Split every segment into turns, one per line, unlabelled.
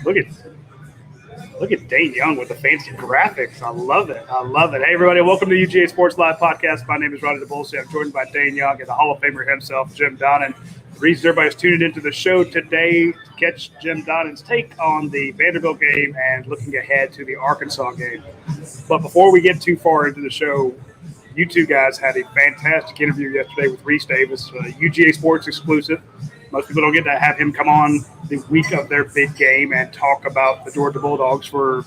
Look at Dayne Young with the fancy graphics. I love it. Hey, everybody, welcome to UGASports Live Podcast. My name is Radi Nabulsi. I'm joined by Dayne Young and the Hall of Famer himself, Jim Donnan. The reason everybody's tuning into the show today to catch Jim Donnan's take on the Vanderbilt game and looking ahead to the Arkansas game. But before we get too far into the show, you two guys had a fantastic interview yesterday with Reese Davis, UGASports exclusive. Most people don't get to have him come on the week of their big game and talk about the Georgia Bulldogs for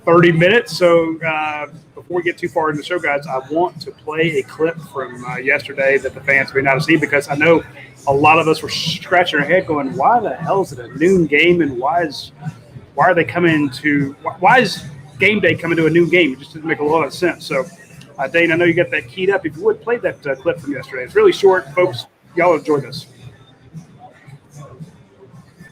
30 minutes. So before we get too far into the show, guys, I want to play a clip from yesterday that the fans may not have seen, because I know a lot of us were scratching our head going, why the hell is it a noon game, and why is game day coming to a noon game? It just didn't make a lot of sense. So, Dayne, I know you got that keyed up. If you would, play that clip from yesterday. It's really short, folks. Y'all enjoy this.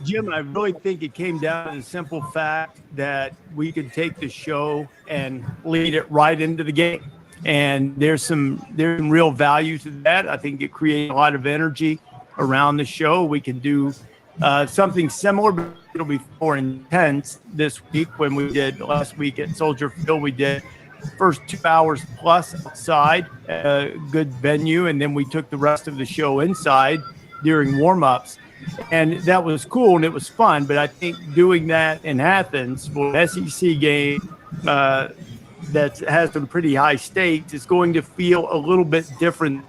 Jim, I really think it came down to the simple fact that we could take the show and lead it right into the game. And there's some real value to that. I think it creates a lot of energy around the show. We can do something similar, but it'll be more intense this week. When we did last week at Soldier Field, we did first 2 hours plus outside, a good venue, and then we took the rest of the show inside during warm-ups. And that was cool and it was fun. But I think doing that in Athens for an SEC game that has some pretty high stakes is going to feel a little bit different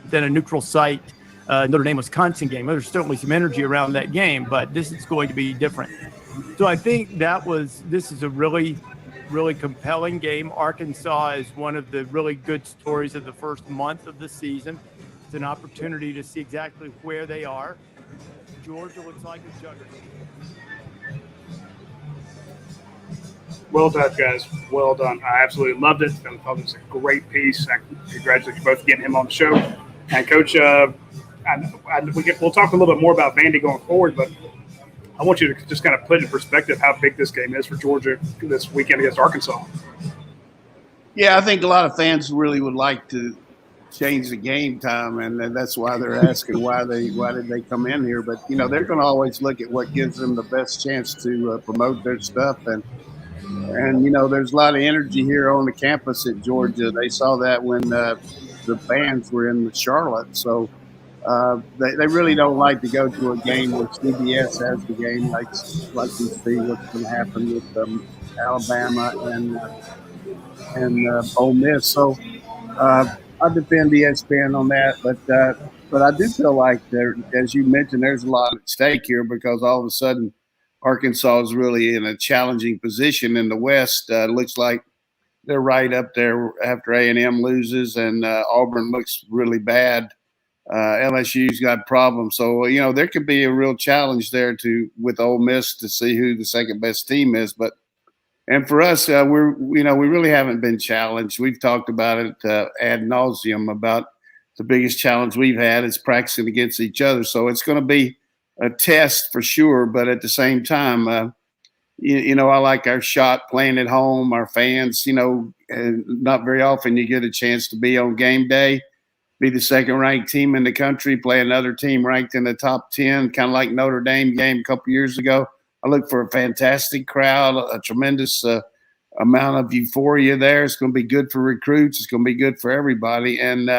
than a neutral site Notre Dame Wisconsin game. There's certainly some energy around that game, but this is going to be different. So I think this is a really, really compelling game. Arkansas is one of the really good stories of the first month of the season. It's an opportunity to see exactly where they are. Georgia looks like a juggernaut.
Well done, guys. Well done. I absolutely loved it. I thought it was a great piece. I congratulate you both for getting him on the show. And, Coach, we'll talk a little bit more about Vandy going forward, but I want you to just kind of put in perspective how big this game is for Georgia this weekend against Arkansas.
Yeah, I think a lot of fans really would like to change the game time, and that's why they're asking why did they come in here. But they're going to always look at what gives them the best chance to promote their stuff, and there's a lot of energy here on the campus at Georgia. They saw that when the fans were in Charlotte, so they really don't like to go to a game where CBS has the game, like we see what's going to happen with Alabama and Ole Miss. So I defend ESPN on that, but I do feel like as you mentioned, there's a lot at stake here, because all of a sudden Arkansas is really in a challenging position in the West. It looks like they're right up there after A&M loses, and Auburn looks really bad. LSU's got problems, so there could be a real challenge there with Ole Miss to see who the second best team is, And for us, we really haven't been challenged. We've talked about it ad nauseum about the biggest challenge we've had is practicing against each other. So it's going to be a test for sure. But at the same time, I like our shot playing at home, our fans. Not very often you get a chance to be on game day, be the second-ranked team in the country, play another team ranked in the top 10, kind of like Notre Dame game a couple years ago. I look for a fantastic crowd, a tremendous amount of euphoria there. It's going to be good for recruits. It's going to be good for everybody. And,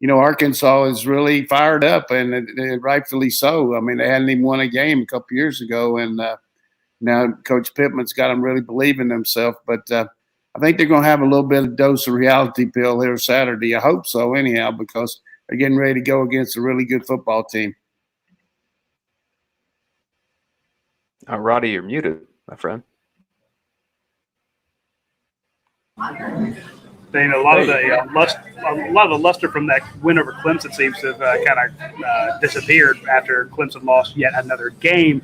Arkansas is really fired up, and rightfully so. I mean, they hadn't even won a game a couple years ago, and now Coach Pittman's got them really believing themselves. But I think they're going to have a little bit of dose of reality pill here Saturday. I hope so anyhow, because they're getting ready to go against a really good football team.
Roddy, you're muted, my friend.
Dayne, a lot of the luster from that win over Clemson seems to have kind of disappeared after Clemson lost yet another game.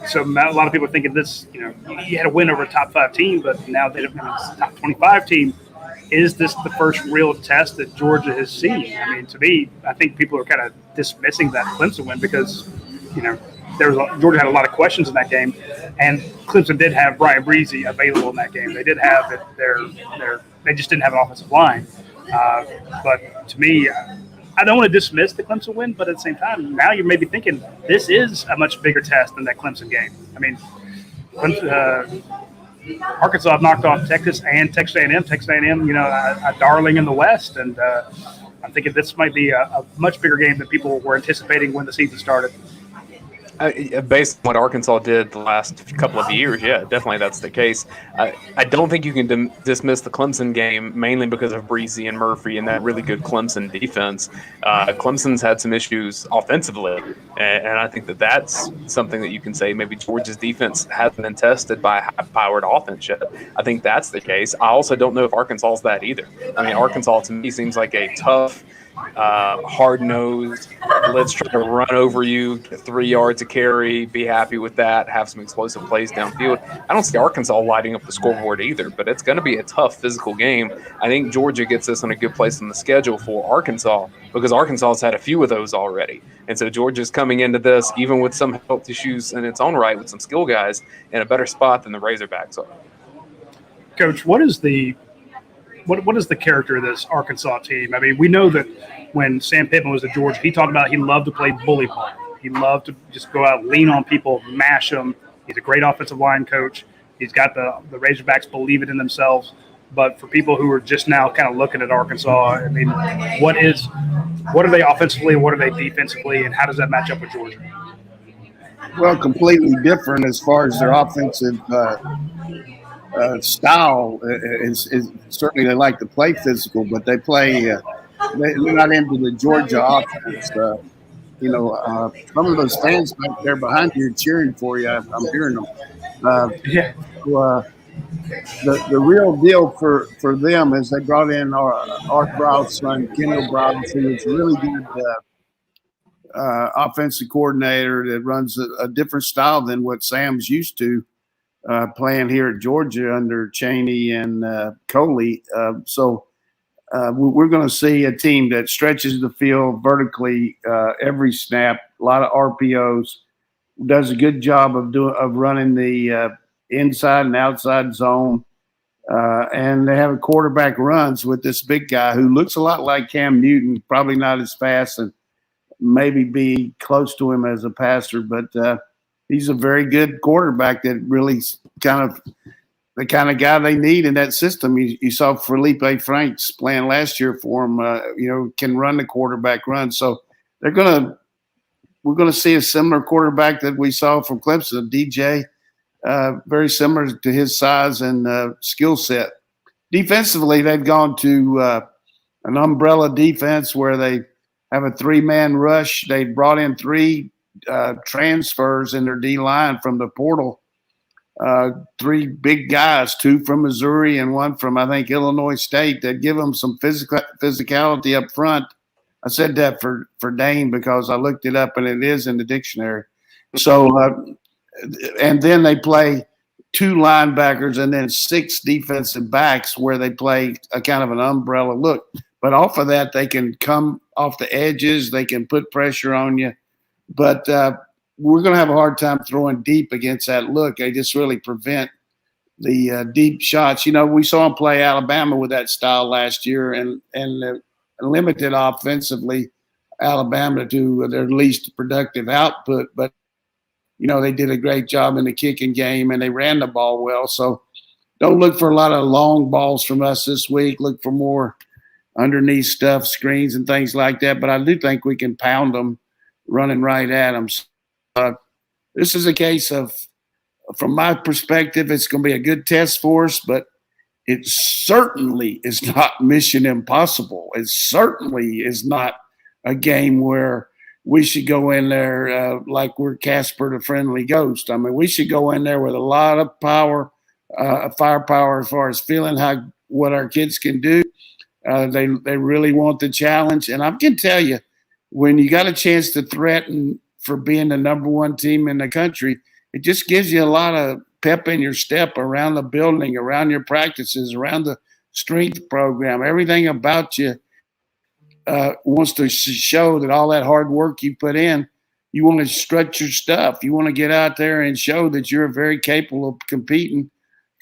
So a lot of people are thinking this, you had a win over a top 5 team, but now it's a top 25 team. Is this the first real test that Georgia has seen? I mean, to me, I think people are kind of dismissing that Clemson win because, Georgia had a lot of questions in that game, and Clemson did have Brian Breezy available in that game. They did have they just didn't have an offensive line. But to me, I don't want to dismiss the Clemson win, but at the same time, now you're maybe thinking this is a much bigger test than that Clemson game. I mean, Arkansas have knocked off Texas and Texas A&M. Texas A&M, a darling in the West, and I'm thinking this might be a much bigger game than people were anticipating when the season started.
Based on what Arkansas did the last couple of years, yeah, definitely that's the case. I don't think you can dismiss the Clemson game mainly because of Breezy and Murphy and that really good Clemson defense. Clemson's had some issues offensively, and I think that's something that you can say maybe Georgia's defense hasn't been tested by a high-powered offense yet. I think that's the case. I also don't know if Arkansas's that either. I mean, Arkansas to me seems like a tough, hard-nosed, let's try to run over you, get 3 yards of carry, be happy with that, have some explosive plays downfield. I don't see Arkansas lighting up the scoreboard either, but it's going to be a tough physical game. I think Georgia gets us in a good place on the schedule for Arkansas because Arkansas has had a few of those already. And so Georgia's coming into this, even with some health issues in its own right with some skill guys, in a better spot than the Razorbacks are.
Coach, what is the character of this Arkansas team? I mean, we know that when Sam Pittman was at Georgia, he talked about he loved to play bully ball. He loved to just go out, lean on people, mash them. He's a great offensive line coach. He's got the Razorbacks believing in themselves. But for people who are just now kind of looking at Arkansas, I mean, what are they offensively, what are they defensively, and how does that match up with Georgia?
Well, completely different as far as their offensive style is certainly they like to play physical, but they play they're not into the Georgia offense. Some of those fans back there behind you cheering for you. I'm hearing them. The real deal for them is they brought in Art Brown's son, Kendall Brown, who is really good offensive coordinator that runs a different style than what Sam's used to. Playing here at Georgia under Chaney and Coley. We're going to see a team that stretches the field vertically every snap, a lot of RPOs, does a good job of running the inside and outside zone. And they have a quarterback runs with this big guy who looks a lot like Cam Newton, probably not as fast and maybe be close to him as a passer, but he's a very good quarterback that really kind of the kind of guy they need in that system. You saw Felipe Franks playing last year for him, can run the quarterback run. So we're going to see a similar quarterback that we saw from Clemson, DJ, very similar to his size and skill set. Defensively, they've gone to an umbrella defense where they have a 3-man rush. They brought in 3 transfers in their D-line from the portal. 3 big guys, 2 from Missouri and 1 from, I think, Illinois State, that give them some physicality up front. I said that for Dayne because I looked it up and it is in the dictionary. So, and then they play 2 linebackers and then 6 defensive backs where they play a kind of an umbrella look. But off of that, they can come off the edges. They can put pressure on you. But we're going to have a hard time throwing deep against that look. They just really prevent the deep shots. We saw them play Alabama with that style last year and limited offensively Alabama to their least productive output. But, they did a great job in the kicking game and they ran the ball well. So don't look for a lot of long balls from us this week. Look for more underneath stuff, screens and things like that. But I do think we can pound them running right at them. This is a case of, from my perspective, it's going to be a good test for us, but it certainly is not mission impossible. It certainly is not a game where we should go in there like we're Casper the Friendly Ghost. I mean, we should go in there with a lot of power, firepower as far as feeling what our kids can do. They really want the challenge. And I can tell you, when you got a chance to threaten for being the number 1 team in the country, it just gives you a lot of pep in your step around the building, around your practices, around the strength program. Everything about you wants to show that all that hard work you put in, you want to stretch your stuff. You want to get out there and show that you're very capable of competing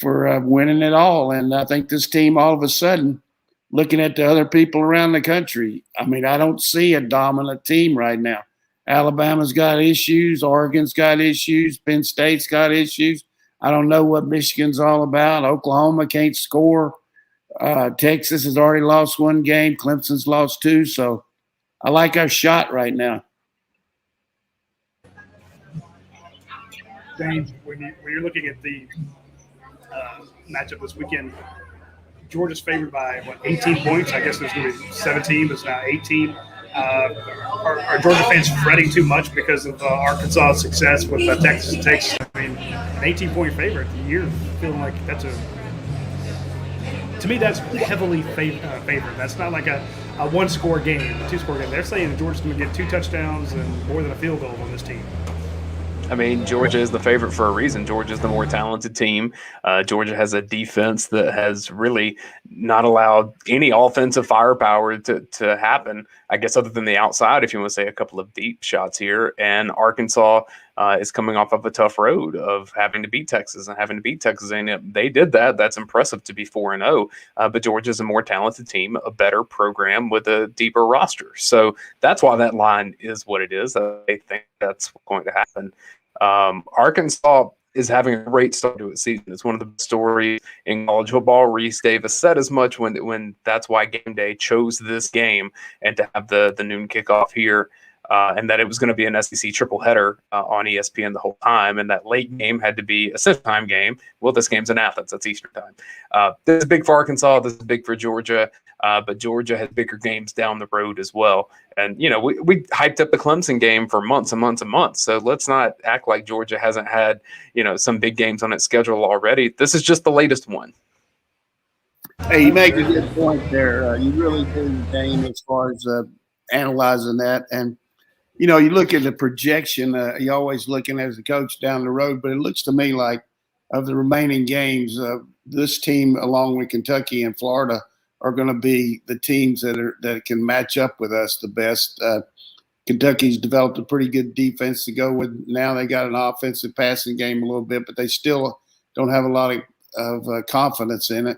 for winning it all. And I think this team all of a sudden looking at the other people around the country, I mean, I don't see a dominant team right now. Alabama's got issues. Oregon's got issues. Penn State's got issues. I don't know what Michigan's all about. Oklahoma can't score. Texas has already lost one game. Clemson's lost two. So I like our shot right now.
Dane, when you're looking at the matchup this weekend, Georgia's favored by 18 points. I guess there's going to be 17, but it's now 18. Are Georgia fans fretting too much because of Arkansas' success with Texas and Texas? I mean, an 18-point favorite. You're feeling like that's to me, that's heavily favored. That's not like a one-score game, a two-score game. They're saying that Georgia's going to get 2 touchdowns and more than a field goal on this team.
I mean, Georgia is the favorite for a reason. Georgia's the more talented team. Georgia has a defense that has really not allowed any offensive firepower to happen, I guess, other than the outside, if you want to say a couple of deep shots here. And Arkansas is coming off of a tough road of having to beat Texas and having to beat Texas A&M. They did that. That's impressive to be 4-0. But Georgia's a more talented team, a better program with a deeper roster. So that's why that line is what it is. I think that's going to happen. Arkansas is having a great start to its season. It's one of the best stories in college football. Reese Davis said as much when that's why Game Day chose this game and to have the noon kickoff here, and that it was going to be an SEC triple header on ESPN the whole time, and that late game had to be a Central Time game. Well, this game's in Athens. That's Eastern Time. This is big for Arkansas. This is big for Georgia. But Georgia has bigger games down the road as well. And, you know, we hyped up the Clemson game for months and months and months. So let's not act like Georgia hasn't had, you know, some big games on its schedule already. This is just the latest one.
Hey, you make a good point there. You really do, Dane, as far as analyzing that. And, you know, you look at the projection, you're always looking as a coach down the road, but it looks to me like of the remaining games, this team, along with Kentucky and Florida, are going to be the teams that can match up with us the best. Kentucky's developed a pretty good defense to go with. Now they got an offensive passing game a little bit, but they still don't have a lot of confidence in it.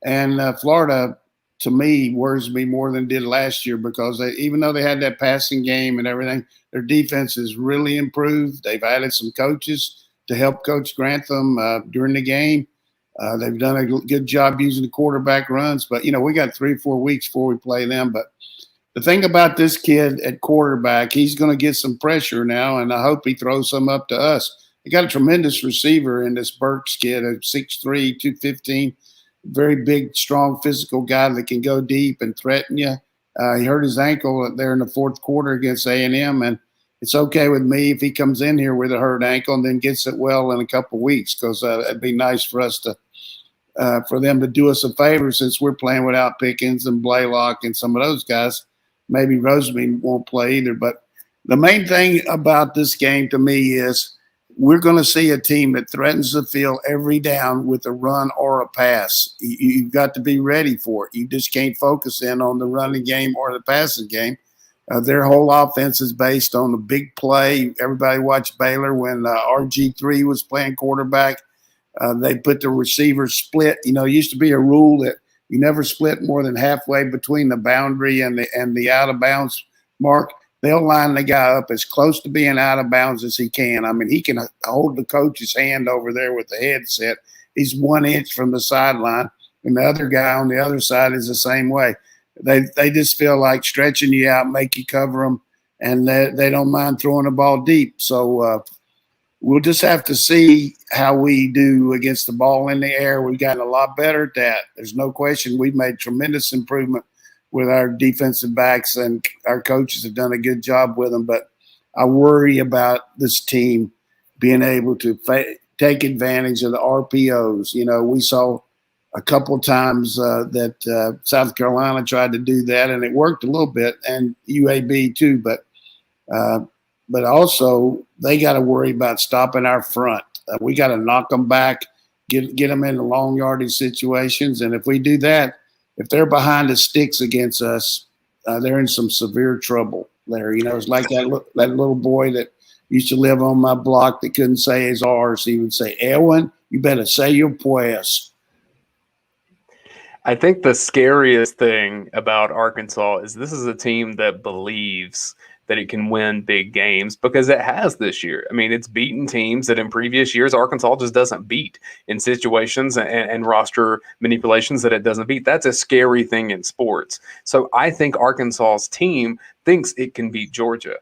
And Florida, to me, worries me more than it did last year because even though they had that passing game and everything, their defense has really improved. They've added some coaches to help Coach Grantham during the game. They've done a good job using the quarterback runs, but, you know, we got 3 or 4 weeks before we play them. But the thing about this kid at quarterback, he's going to get some pressure now, and I hope he throws some up to us. They got a tremendous receiver in this Burks kid, a 6'3", 215, very big, strong, physical guy that can go deep and threaten you. He hurt his ankle there in the fourth quarter against A&M, and it's okay with me if he comes in here with a hurt ankle and then gets it well in a couple of weeks because it'd be nice for us to for them to do us a favor since we're playing without Pickens and Blaylock and some of those guys. Maybe Roseman won't play either. But the main thing about this game to me is we're going to see a team that threatens the field every down with a run or a pass. You've got to be ready for it. You just can't focus in on the running game or the passing game. Their whole offense is based on the big play. Everybody watched Baylor when RG3 was playing quarterback. They put the receivers split. You know, it used to be a rule that you never split more than halfway between the boundary and the out of bounds mark. They'll line the guy up as close to being out of bounds as he can. I mean, he can hold the coach's hand over there with the headset. He's 1 inch from the sideline, and the other guy on the other side is the same way. They just feel like stretching you out, make you cover them, and they don't mind throwing the ball deep. So we'll just have to see how we do against the ball in the air. We've gotten a lot better at that. There's no question we've made tremendous improvement with our defensive backs, and our coaches have done a good job with them. But I worry about this team being able to take advantage of the RPOs. You know, we saw a couple of times that South Carolina tried to do that, and it worked a little bit, and UAB too. But also they got to worry about stopping our front. We got to knock them back, get them into long yardage situations, and if we do that, if they're behind the sticks against us, they're in some severe trouble there. You know, it's like that little boy that used to live on my block that couldn't say his R's. He would say, "Elwin, you better say your pues."
I think the scariest thing about Arkansas is this is a team that believes that it can win big games because it has this year. I mean, it's beaten teams that in previous years Arkansas just doesn't beat in situations and roster manipulations that it doesn't beat. That's a scary thing in sports. So I think Arkansas's team thinks it can beat Georgia.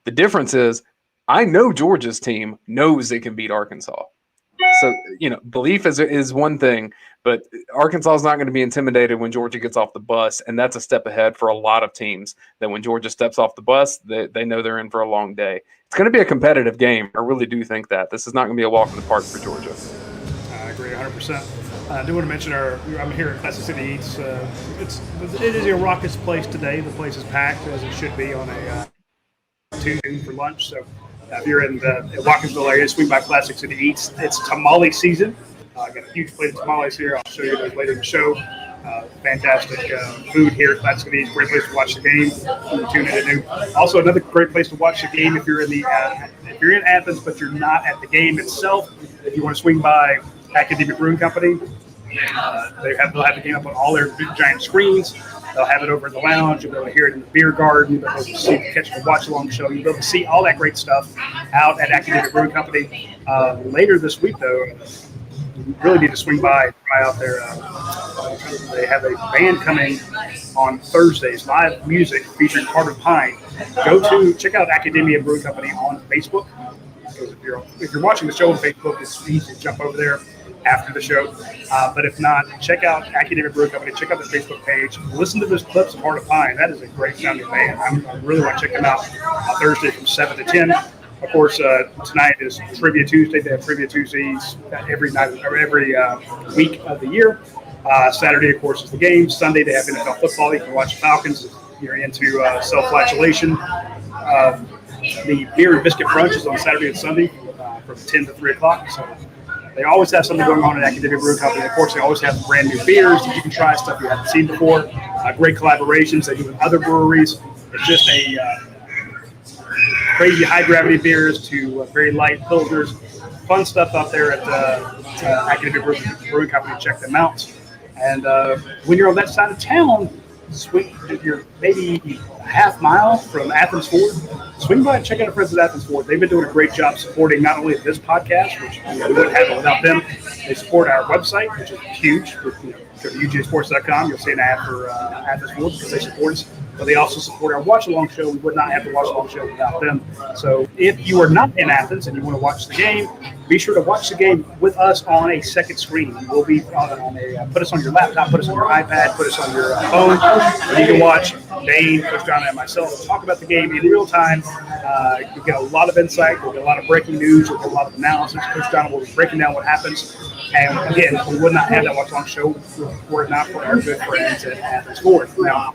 The difference is I know Georgia's team knows it can beat Arkansas. So, belief is one thing, but Arkansas is not going to be intimidated when Georgia gets off the bus, and that's a step ahead for a lot of teams that when Georgia steps off the bus, they know they're in for a long day. It's going to be a competitive game. I really do think that. This is not going to be a walk in the park for Georgia.
I agree 100%. I do want to mention I'm here at Classic City Eats. It is a raucous place today. The place is packed, as it should be on a Tuesday for lunch. So if you're in the Watkinsville area, swing by Classic City Eats. It's tamale season. I got a huge plate of tamales here. I'll show you those later in the show. Fantastic food here at Classic City Eats. Great place to watch the game. Tune in to also another great place to watch the game if you're in Athens, but you're not at the game itself. If you want to swing by Academic Brewing Company, they'll have the game up on all their big giant screens. They'll have it over in the lounge. You'll be able to hear it in the beer garden. You'll be able to see catch the watch-along show. You'll be able to see all that great stuff out at Academic Brewing Company. Later this week, though, you really need to swing by and try out their they have a band coming on Thursdays, live music featuring Carter Pine. Check out Academia Brewing Company on Facebook. Because if you're watching the show on Facebook, it's easy to jump over there after the show. But if not, check out Academic Brewing Company. Check out the Facebook page. Listen to those clips of Heart of Pine. That is a great sounding band. I really want to check them out Thursday from 7 to 10. Of course, tonight is Trivia Tuesday. They have Trivia Tuesdays every night or every week of the year. Saturday, of course, is the game. Sunday, they have NFL football. You can watch the Falcons if you're into self-flagellation. The beer and biscuit brunch is on Saturday and Sunday from 10 to 3 o'clock. So they always have something going on at Academic Brewing Company. Of course, they always have brand new beers that you can try, stuff you haven't seen before. Great collaborations they do with other breweries. It's just a crazy high-gravity beers to very light pilsners. Fun stuff out there at Academic Brewing Company. Check them out. And when you're on that side of town, you're maybe a half mile from Athens Ford. Swing by and check out our friends at Athens Ford. They've been doing a great job supporting not only this podcast, which we wouldn't have it without them. They support our website, which is huge. Go to UGASports.com. You'll see an ad for Athens Ford because they support us. But they also support our watch-along show. We would not have the watch-along show without them. So if you are not in Athens and you want to watch the game, be sure to watch the game with us on a second screen. You will be put us on your laptop, put us on your iPad, put us on your phone. And you can watch Dayne, Coach Donnan, and myself talk about the game in real time. You'll get a lot of insight. We'll get a lot of breaking news. We'll get a lot of analysis. Coach Donnan will be breaking down what happens. And again, we would not have that watch-along show were it not for our good friends at Athens Ford. Now,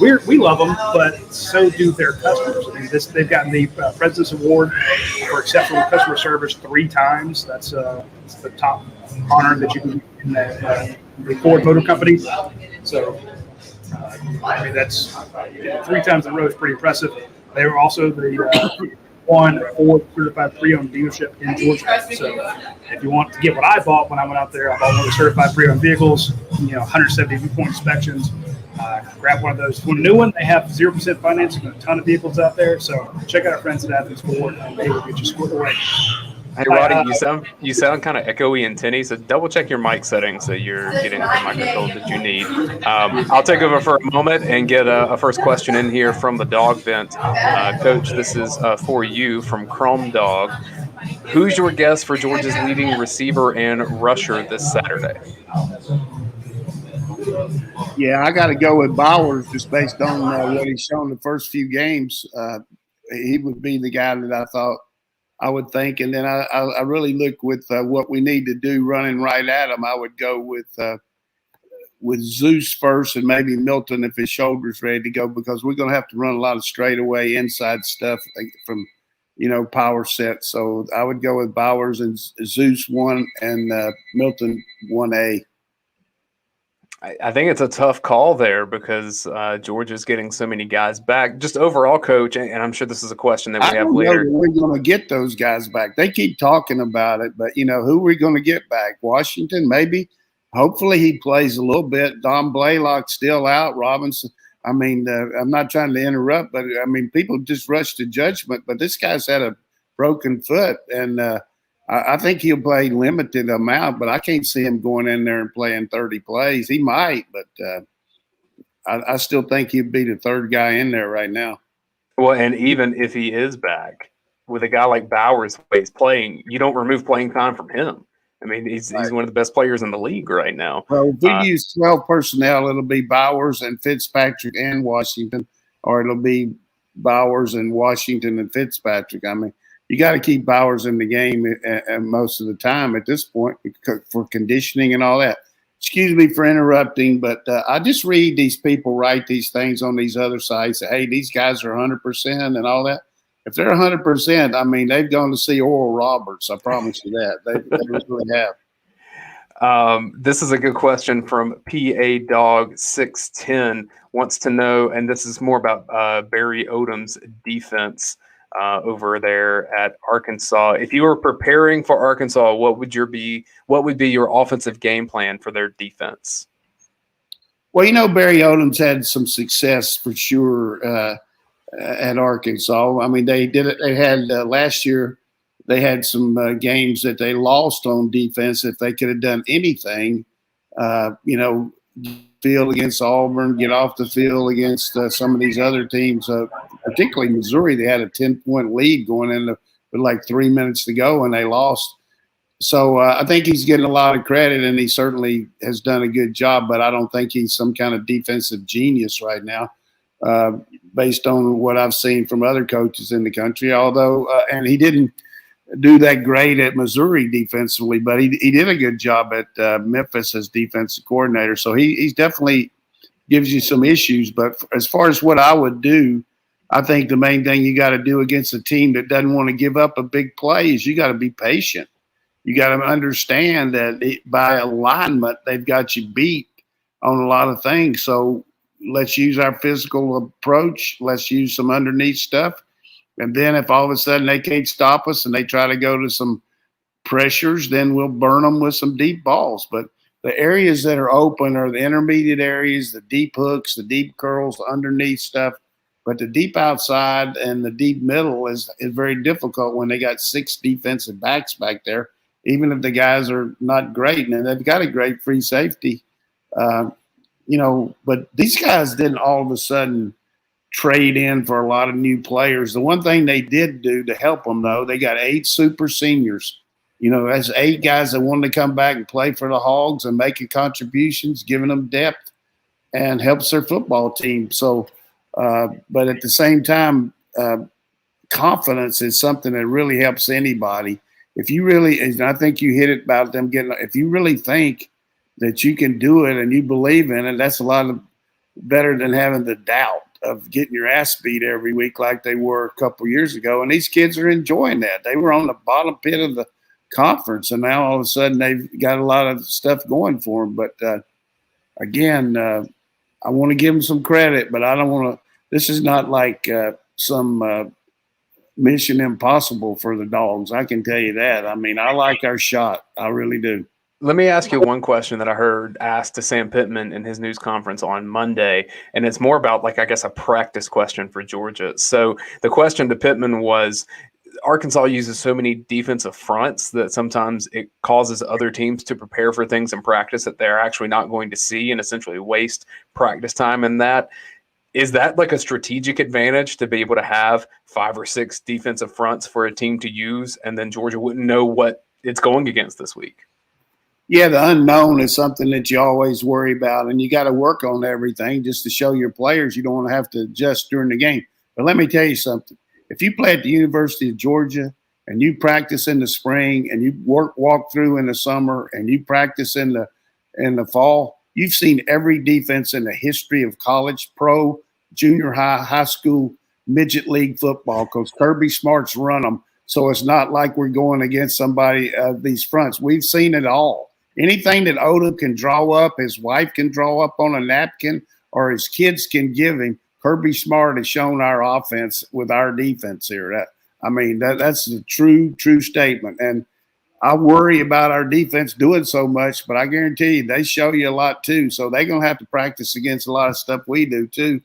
we love them, but so do their customers. I mean, they've gotten the President's Award for exceptional customer service 3 times. That's the top honor that you can get in the Ford Motor Company. So, I mean, that's 3 times in a row is pretty impressive. They were also the one Ford certified pre-owned dealership in Georgia. So if you want to get what I bought when I went out there, I bought one of the certified pre-owned vehicles, 170 viewpoint inspections. Grab one of those. For a new one, they have 0% financing on a ton of vehicles out there. So check out our friends at Athens Ford, and they will get you squared away.
Hey, Roddy, you sound kind of echoey and tinny, so double check your mic settings so you're getting the microphone that you need. I'll take over for a moment and get a first question in here from the DawgVent. Coach, this is for you from Chrome Dog. Who's your guess for Georgia's leading receiver and rusher this Saturday?
Yeah, I got to go with Bowers just based on what he's shown the first few games. He would be the guy that I thought I would think. And then I really look with what we need to do running right at him. I would go with Zeus first and maybe Milton if his shoulder's ready to go, because we're going to have to run a lot of straightaway inside stuff from, power sets. So I would go with Bowers and Zeus 1 and Milton 1A.
I think it's a tough call there because Georgia's getting so many guys back. Just overall, Coach, and I'm sure this is a question that we have later.
We're going to get those guys back. They keep talking about it, but who are we going to get back? Washington, maybe. hopefully he plays a little bit. Don Blaylock's still out. Robinson. I mean, I'm not trying to interrupt, but I mean, people just rush to judgment. But this guy's had a broken foot, and I think he'll play limited amount. But I can't see him going in there and playing 30 plays. He might, but I still think he'd be the third guy in there right now.
Well, and even if he is back, with a guy like Bowers the way he's playing, you don't remove playing time from him. I mean, he's one of the best players in the league right now.
Well, if we use 12 personnel, it'll be Bowers and Fitzpatrick and Washington, or it'll be Bowers and Washington and Fitzpatrick. I mean, you got to keep Bowers in the game most of the time at this point for conditioning and all that. Excuse me for interrupting, but I just read these people write these things on these other sites. Hey, these guys are 100% and all that. If they're 100%, I mean, they've gone to see Oral Roberts. I promise you that. They really have.
This is a good question from PA Dog 610 wants to know, and this is more about Barry Odom's defense over there at Arkansas. If you were preparing for Arkansas, what would be your offensive game plan for their defense?
Well, you know, Barry Odom's had some success for sure at Arkansas. I mean, they did it. They had last year. They had some games that they lost on defense. If they could have done anything, field against Auburn, get off the field against some of these other teams, particularly Missouri. They had a 10-point lead going into with like 3 minutes to go, and they lost. So I think he's getting a lot of credit, and he certainly has done a good job. But I don't think he's some kind of defensive genius right now, based on what I've seen from other coaches in the country. Although, and he didn't do that great at Missouri defensively, but he did a good job at Memphis as defensive coordinator. So he's definitely gives you some issues. But as far as what I would do, I think the main thing you got to do against a team that doesn't want to give up a big play is you got to be patient. You got to understand that by alignment, they've got you beat on a lot of things. So let's use our physical approach. Let's use some underneath stuff. And then if all of a sudden they can't stop us and they try to go to some pressures, then we'll burn them with some deep balls. But the areas that are open are the intermediate areas, the deep hooks, the deep curls, the underneath stuff. But the deep outside and the deep middle is very difficult when they got 6 defensive backs back there, even if the guys are not great. And they've got a great free safety, but these guys didn't all of a sudden trade in for a lot of new players. The one thing they did do to help them, though, they got 8 super seniors. That's 8 guys that wanted to come back and play for the Hogs and making contributions, giving them depth and helps their football team. So, but at the same time, confidence is something that really helps anybody. If you really, and I think you hit it about them if you really think that you can do it and you believe in it, that's a lot better than having the doubt of getting your ass beat every week like they were a couple years ago. And these kids are enjoying that. They were on the bottom pit of the conference, and now all of a sudden they've got a lot of stuff going for them. But again, I want to give them some credit, but I don't want to. This is not like some mission impossible for the Dogs. I can tell you that. I mean, I like our shot. I really do.
Let me ask you one question that I heard asked to Sam Pittman in his news conference on Monday, and it's more about, like, I guess, a practice question for Georgia. So the question to Pittman was, Arkansas uses so many defensive fronts that sometimes it causes other teams to prepare for things in practice that they're actually not going to see and essentially waste practice time in that. Is that like a strategic advantage to be able to have 5 or 6 defensive fronts for a team to use, and then Georgia wouldn't know what it's going against this week?
Yeah, the unknown is something that you always worry about, and you got to work on everything just to show your players you don't want to have to adjust during the game. But let me tell you something. If you play at the University of Georgia and you practice in the spring and you walk through in the summer and you practice in the fall, you've seen every defense in the history of college, pro, junior high, high school, midget league football, because Kirby Smart's run them. So it's not like we're going against somebody these fronts. We've seen it all. Anything that Oda can draw up, his wife can draw up on a napkin, or his kids can give him, Kirby Smart has shown our offense with our defense here. That's a true statement. And I worry about our defense doing so much, but I guarantee you they show you a lot too. So they're going to have to practice against a lot of stuff we do too,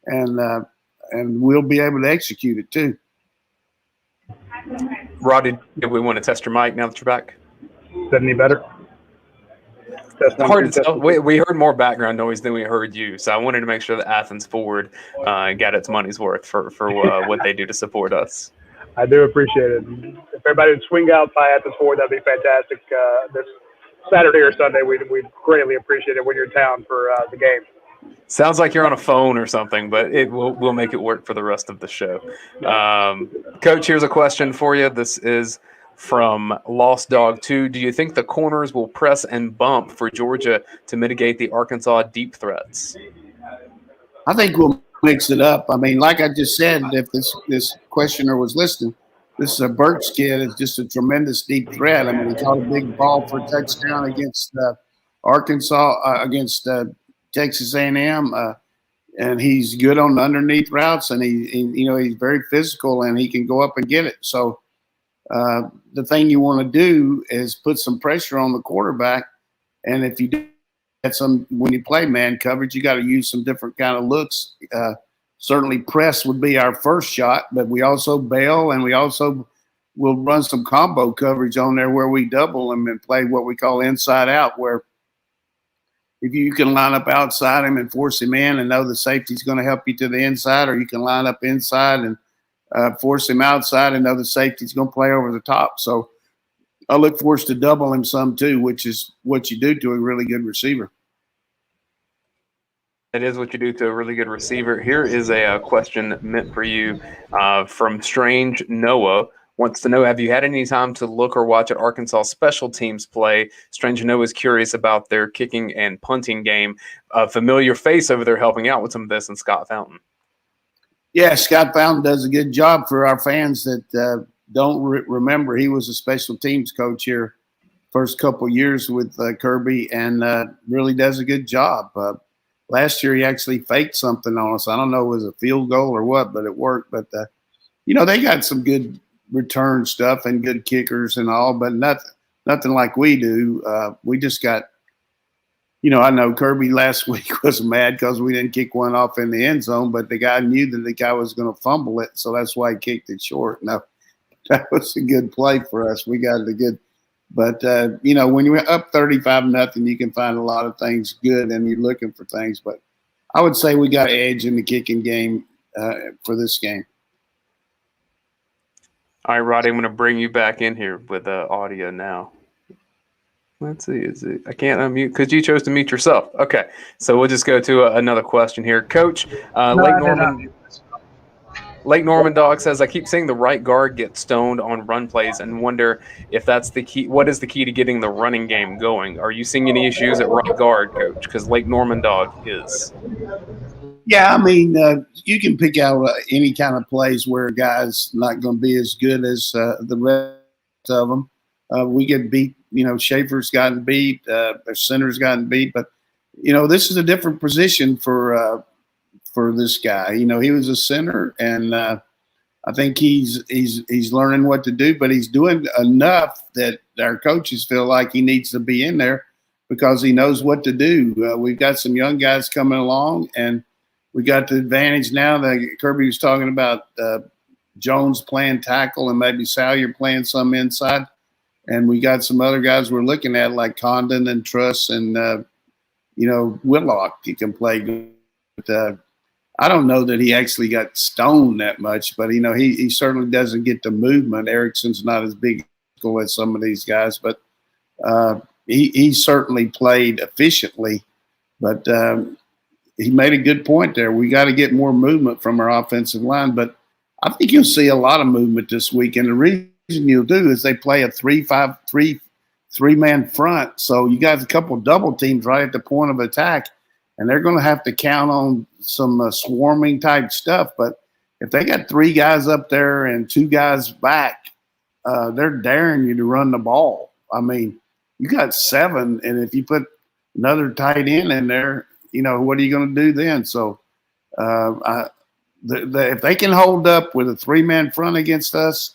and we'll be able to execute it too.
Roddy, do we want to test your mic now that you're back?
Is that any better?
It's hard to tell. We heard more background noise than we heard you, so I wanted to make sure that Athens Forward got its money's worth for what they do to support us.
I do appreciate it. If everybody would swing out by Athens Forward, that'd be fantastic. This Saturday or Sunday, we'd greatly appreciate it when you're in town for the game.
Sounds like you're on a phone or something, but we'll make it work for the rest of the show. Coach, here's a question for you. This is from Lost Dog 2. Do you think the corners will press and bump for Georgia to mitigate the Arkansas deep threats?
I think we'll mix it up. I mean, like I just said, if this questioner was listening, this is a Burks kid. It's just a tremendous deep threat. I mean, he caught a big ball for a touchdown against Arkansas, against Texas A&M, and he's good on the underneath routes, and he's very physical, and he can go up and get it. So the thing you want to do is put some pressure on the quarterback, and if you do when you play man coverage, you got to use some different kind of looks. Certainly press would be our first shot, but we also bail, and we also will run some combo coverage on there where we double them and play what we call inside out, where if you can line up outside him and force him in and know the safety's going to help you to the inside, or you can line up inside and force him outside and know the safety's going to play over the top. So I look for us to double him some too, which is what you do to a really good receiver.
It is what you do to a really good receiver. Here is a question meant for you from Strange Noah. Wants to know, have you had any time to look or watch at Arkansas special teams play? Strange Noah is curious about their kicking and punting game. A familiar face over there helping out with some of this, and Scott Fountain.
Yeah, Scott Fountain does a good job for our fans that don't remember. He was a special teams coach here first couple years with Kirby, and really does a good job. Last year he actually faked something on us. I don't know if it was a field goal or what, but it worked. But, they got some good return stuff and good kickers and all, but nothing like we do. We just got, I know Kirby last week was mad because we didn't kick one off in the end zone, but the guy knew that the guy was going to fumble it, so that's why he kicked it short. Now, that was a good play for us. We got it good. But, when you're up 35-0, you can find a lot of things good, and you're looking for things. But I would say we got an edge in the kicking game for this game.
All right, Roddy, I'm going to bring you back in here with audio now. Let's see. I can't unmute because you chose to mute yourself. Okay, so we'll just go to another question here. Coach, Lake Norman Dog says, I keep seeing the right guard get stoned on run plays and wonder if that's the key. What is the key to getting the running game going? Are you seeing any issues at right guard, Coach? Because Lake Norman Dog is.
Yeah, I mean, you can pick out any kind of plays where a guy's not going to be as good as the rest of them. We get beat. Schaefer's gotten beat. Their center's gotten beat. But, this is a different position for this guy. He was a center, and I think he's learning what to do, but he's doing enough that our coaches feel like he needs to be in there because he knows what to do. We've got some young guys coming along, and we got the advantage now that Kirby was talking about Jones playing tackle and maybe Salyer playing some inside. And we got some other guys we're looking at like Condon and Truss and, Whitlock. He can play good. But, I don't know that he actually got stoned that much, but, he certainly doesn't get the movement. Erickson's not as big as some of these guys, but he certainly played efficiently. But he made a good point there. We got to get more movement from our offensive line, but I think you'll see a lot of movement this week. And the reason you'll do is they play a 3-5-3 three-man front. So you got a couple of double teams right at the point of attack, and they're going to have to count on some swarming type stuff. But if they got three guys up there and two guys back, they're daring you to run the ball. I mean, you got seven, and if you put another tight end in there, what are you going to do then? So if they can hold up with a three-man front against us,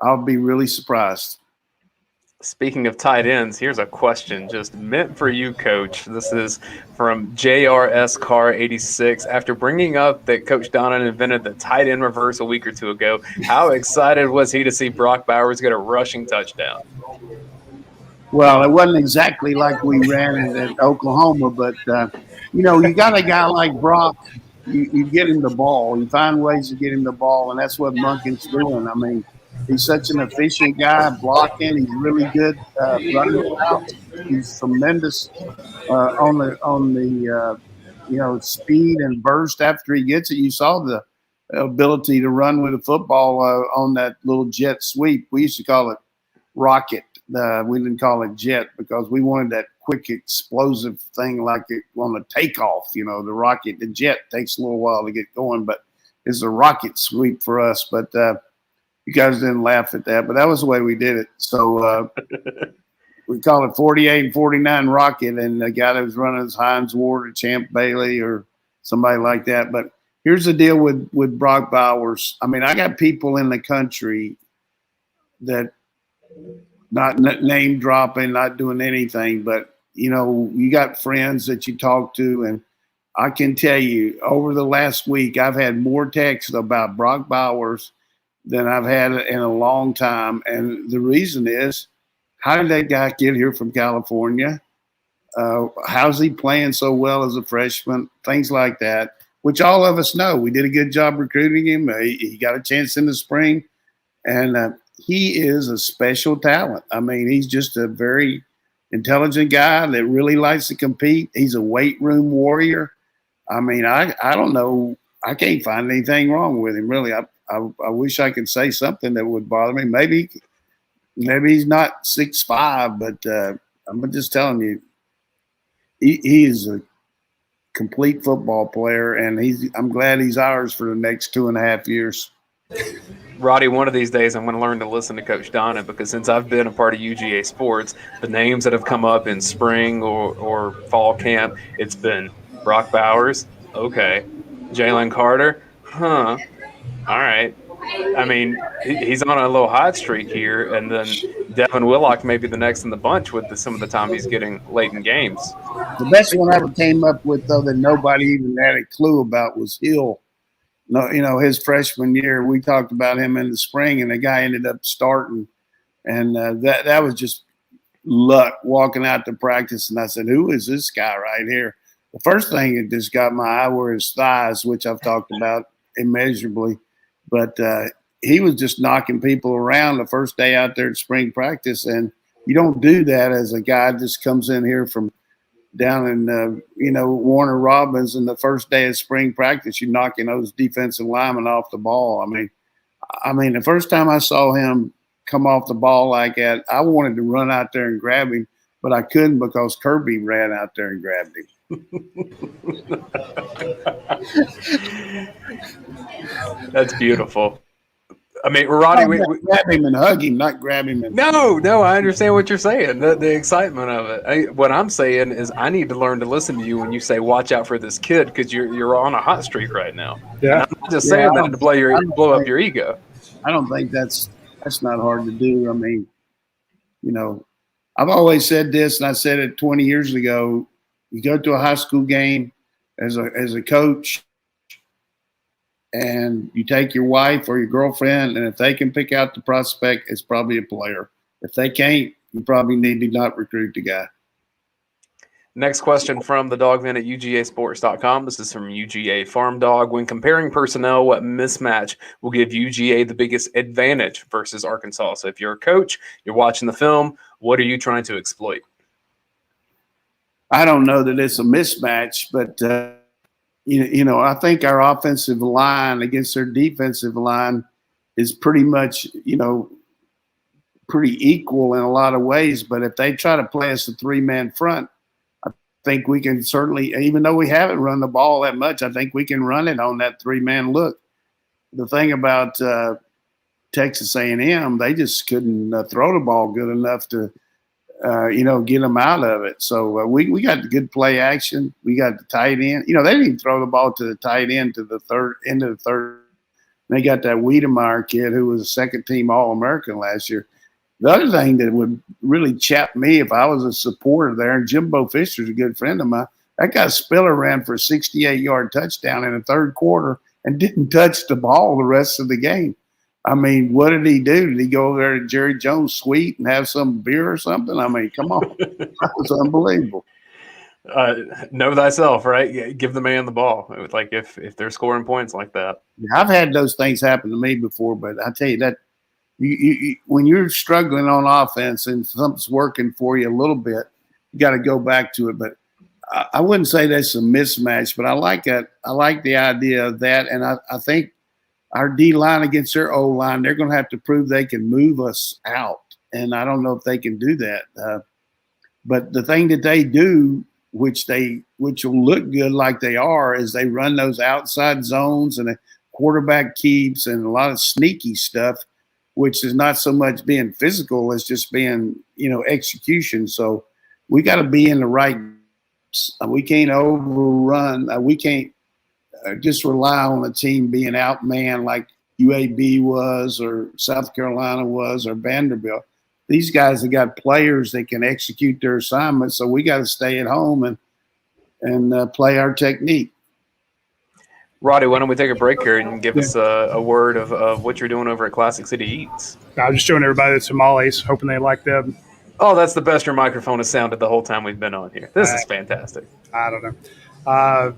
I'll be really surprised.
Speaking of tight ends, here's a question just meant for you, Coach. This is from JRS Car 86. After bringing up that Coach Donnan invented the tight end reverse a week or two ago, how excited was he to see Brock Bowers get a rushing touchdown?
Well, it wasn't exactly like we ran it at Oklahoma, but you got a guy like Brock. You get him the ball. You find ways to get him the ball, and that's what Monken's doing. I mean, he's such an efficient guy blocking. He's really good running routes. He's tremendous on the speed and burst after he gets it. You saw the ability to run with the football on that little jet sweep. We used to call it rocket. We didn't call it jet because we wanted that quick explosive thing like it on the takeoff. The rocket, the jet takes a little while to get going, but it's a rocket sweep for us. But you guys didn't laugh at that, but that was the way we did it. So we call it 48 and 49 rocket, and the guy that was running is Hines Ward or Champ Bailey or somebody like that. But here's the deal with Brock Bowers. I mean, I got people in the country that not name dropping, not doing anything, but you got friends that you talk to, and I can tell you over the last week, I've had more texts about Brock Bowers than I've had in a long time. And the reason is, how did that guy get here from California? How's he playing so well as a freshman? Things like that, which all of us know. We did a good job recruiting him. He got a chance in the spring, and he is a special talent. I mean, he's just a very intelligent guy that really likes to compete. He's a weight room warrior. I mean, I don't know. I can't find anything wrong with him, really. I wish I could say something that would bother me. Maybe he's not 6'5", but I'm just telling you, he is a complete football player, and I'm glad he's ours for the next 2.5 years.
Roddy, one of these days I'm going to learn to listen to Coach Donnan, because since I've been a part of UGA Sports, the names that have come up in spring or fall camp, it's been Brock Bowers, okay, Jalen Carter, all right. I mean, he's on a little hot streak here, and then Devin Willock may be the next in the bunch with some of the time he's getting late in games.
The best one I ever came up with, though, that nobody even had a clue about was Hill. No, his freshman year, we talked about him in the spring, and the guy ended up starting, and that was just luck walking out to practice. And I said, "Who is this guy right here?" The first thing that just got my eye were his thighs, which I've talked about immeasurably, but he was just knocking people around the first day out there at spring practice, and you don't do that as a guy just comes in here from down in Warner Robins, and the first day of spring practice, you're knocking those defensive linemen off the ball. I mean, the first time I saw him come off the ball like that, I wanted to run out there and grab him, but I couldn't because Kirby ran out there and grabbed him.
That's beautiful. I mean, Roddy,
grab him and hug him, not grab him.
No, I understand what you're saying. The excitement of it. What I'm saying is, I need to learn to listen to you when you say, "Watch out for this kid," because you're on a hot streak right now.
Yeah,
and I'm not just saying that to blow up your ego.
I don't think that's not hard to do. I mean, I've always said this, and I said it 20 years ago. You go to a high school game as a coach, and you take your wife or your girlfriend, and if they can pick out the prospect, it's probably a player. If they can't, you probably need to not recruit the guy.
Next question from the DawgVent at UGAsports.com. This is from UGA Farm Dog. When comparing personnel, what mismatch will give UGA the biggest advantage versus Arkansas? So if you're a coach, you're watching the film, what are you trying to exploit?
I don't know that it's a mismatch, but I think our offensive line against their defensive line is pretty much, pretty equal in a lot of ways. But if they try to play us a 3-man front, I think we can certainly, even though we haven't run the ball that much, I think we can run it on that 3-man look. The thing about Texas A&M, they just couldn't throw the ball good enough to get them out of it. So we got the good play action. We got the tight end. They didn't even throw the ball to the tight end to the end of the third. They got that Wiedemeyer kid who was a second-team All-American last year. The other thing that would really chap me if I was a supporter there, and Jimbo Fisher's a good friend of mine, that guy Spiller ran for a 68-yard touchdown in the third quarter and didn't touch the ball the rest of the game. I mean, what did he do? Did he go over there to Jerry Jones' suite and have some beer or something? I mean, come on. That was unbelievable.
Know thyself, right? Yeah, give the man the ball. Like if they're scoring points like that.
Yeah, I've had those things happen to me before, but I tell you that you when you're struggling on offense and something's working for you a little bit, you got to go back to it. But I wouldn't say that's a mismatch, but I like that. I like the idea of that, and I think our D line against their O line, they're going to have to prove they can move us out, and I don't know if they can do that. But the thing that they do, which will look good like they are, is they run those outside zones and the quarterback keeps and a lot of sneaky stuff, which is not so much being physical as just being, execution. So we got to be in the right. We can't overrun. We can't just rely on a team being outmanned like UAB was or South Carolina was or Vanderbilt. These guys have got players that can execute their assignments, so we got to stay at home and play our technique.
Radi, why don't we take a break here and give us a word of what you're doing over at Classic City Eats?
I was just showing everybody the tamales, hoping they like them.
Oh, that's the best your microphone has sounded the whole time we've been on here. This is fantastic.
I don't know.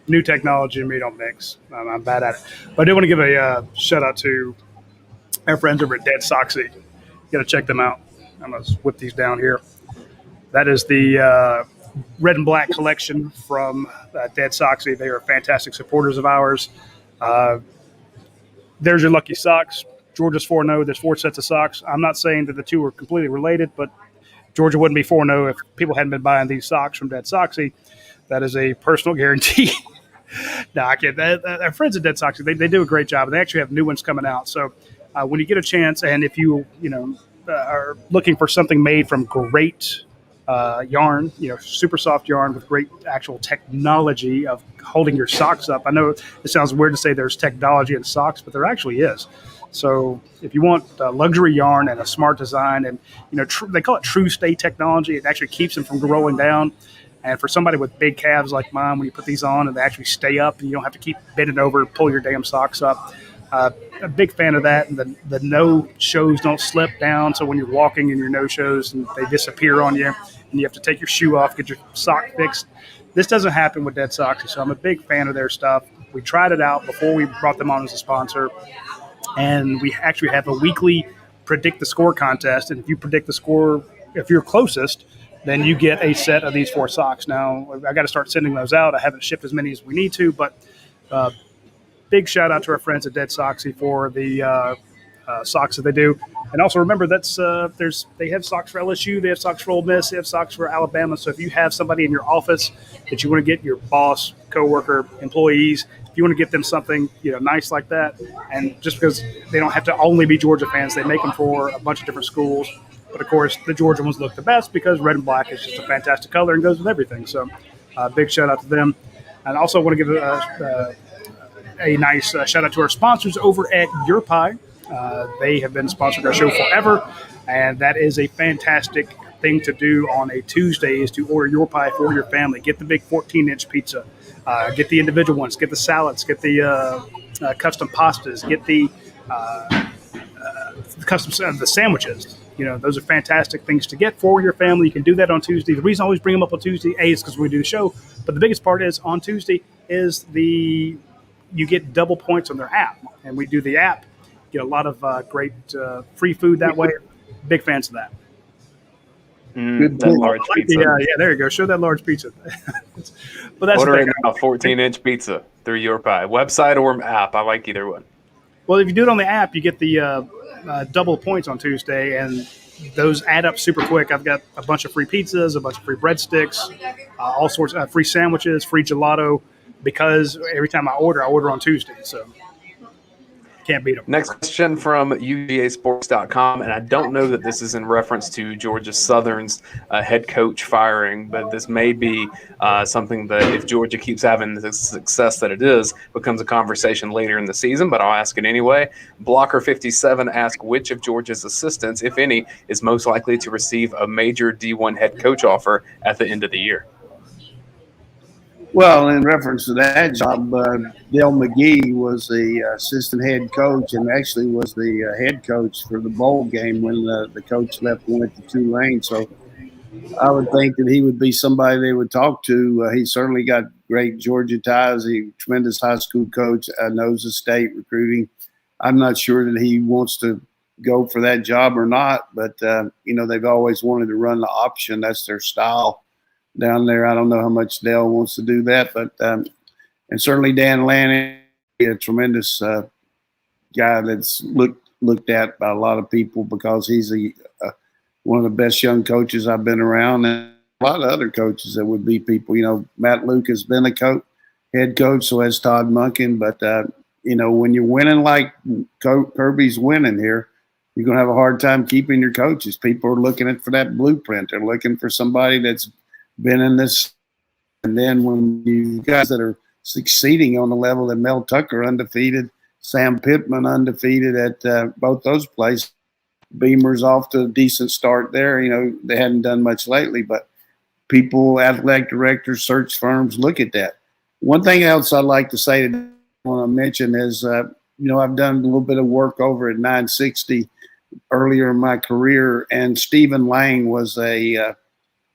New technology and me don't mix. I'm bad at it. But I do want to give a shout-out to our friends over at Dead Soxy. You got to check them out. I'm going to whip these down here. That is the red and black collection from Dead Soxy. They are fantastic supporters of ours. There's your lucky socks. Georgia's 4-0. There's 4 sets of socks. I'm not saying that the two are completely related, but Georgia wouldn't be 4-0 if people hadn't been buying these socks from Dead Soxy. That is a personal guarantee. No, I can't. Our friends at Dead Soxy, they do a great job. They actually have new ones coming out. So when you get a chance, and if you are looking for something made from great yarn, super soft yarn with great actual technology of holding your socks up. I know it sounds weird to say there's technology in socks, but there actually is. So if you want luxury yarn and a smart design, and they call it true stay technology, it actually keeps them from rolling down. And for somebody with big calves like mine, when you put these on and they actually stay up, and you don't have to keep bending over and pull your damn socks up. A big fan of that. And the no-shows don't slip down, so when you're walking in your no-shows and they disappear on you and you have to take your shoe off, get your sock fixed. This doesn't happen with Dead Soxy, so I'm a big fan of their stuff. We tried it out before we brought them on as a sponsor, and we actually have a weekly predict the score contest. And if you predict the score, if you're closest, then you get a set of these 4 socks. Now, I got to start sending those out. I haven't shipped as many as we need to, but big shout out to our friends at Dead Soxy for the socks that they do. And also remember, they have socks for LSU, they have socks for Ole Miss, they have socks for Alabama. So if you have somebody in your office that you want to get your boss, coworker, employees, if you want to get them something nice like that, and just because they don't have to only be Georgia fans, they make them for a bunch of different schools. But of course, the Georgia ones look the best because red and black is just a fantastic color and goes with everything. So big shout out to them. And also want to give a nice shout out to our sponsors over at Your Pie. They have been sponsoring our show forever, and that is a fantastic thing to do on a Tuesday, is to order Your Pie for your family. Get the big 14-inch pizza, get the individual ones, get the salads, get the custom pastas, get the custom the sandwiches. Those are fantastic things to get for your family. You can do that on Tuesday. The reason I always bring them up on Tuesday, is because we do the show, but the biggest part is on Tuesday is you get double points on their app, and we do the app. Get a lot of great free food that way. Big fans of that.
That large pizza.
Yeah, there you go. Show that large pizza. But that's
ordering a 14-inch pizza through Your Pie website or app. I like either one.
Well, if you do it on the app, you get the double points on Tuesday, and those add up super quick. I've got a bunch of free pizzas, a bunch of free breadsticks, all sorts of free sandwiches, free gelato, because every time I order on Tuesday. So Can't beat them.
Next question from UGASports.com, and I don't know that this is in reference to Georgia Southern's head coach firing, but this may be something that if Georgia keeps having the success that it is, becomes a conversation later in the season, but I'll ask it anyway. Blocker57 asks which of Georgia's assistants, if any, is most likely to receive a major D1 head coach offer at the end of the year?
Well, in reference to that job, Dale McGee was the assistant head coach and actually was the head coach for the bowl game when the coach left and went to Tulane. So I would think that he would be somebody they would talk to. He certainly got great Georgia ties. He's a tremendous high school coach, knows the state recruiting. I'm not sure that he wants to go for that job or not, but, they've always wanted to run the option. That's their style down there. I don't know how much Dale wants to do that, but and certainly Dan Lanning, a tremendous guy that's looked at by a lot of people because he's one of the best young coaches I've been around, and a lot of other coaches that would be people. Matt Luke has been a head coach, so has Todd Monken. But when you're winning like Kirby's winning here, you're gonna have a hard time keeping your coaches. People are looking for that blueprint. They're looking for somebody that's been in this, and then when you guys that are succeeding on the level that Mel Tucker undefeated, Sam Pittman undefeated at both those places, Beamer's off to a decent start there. They hadn't done much lately, but people, athletic directors, search firms look at that. One thing else I'd like to say that I want to mention is, I've done a little bit of work over at 960 earlier in my career, and Stephen Lang was a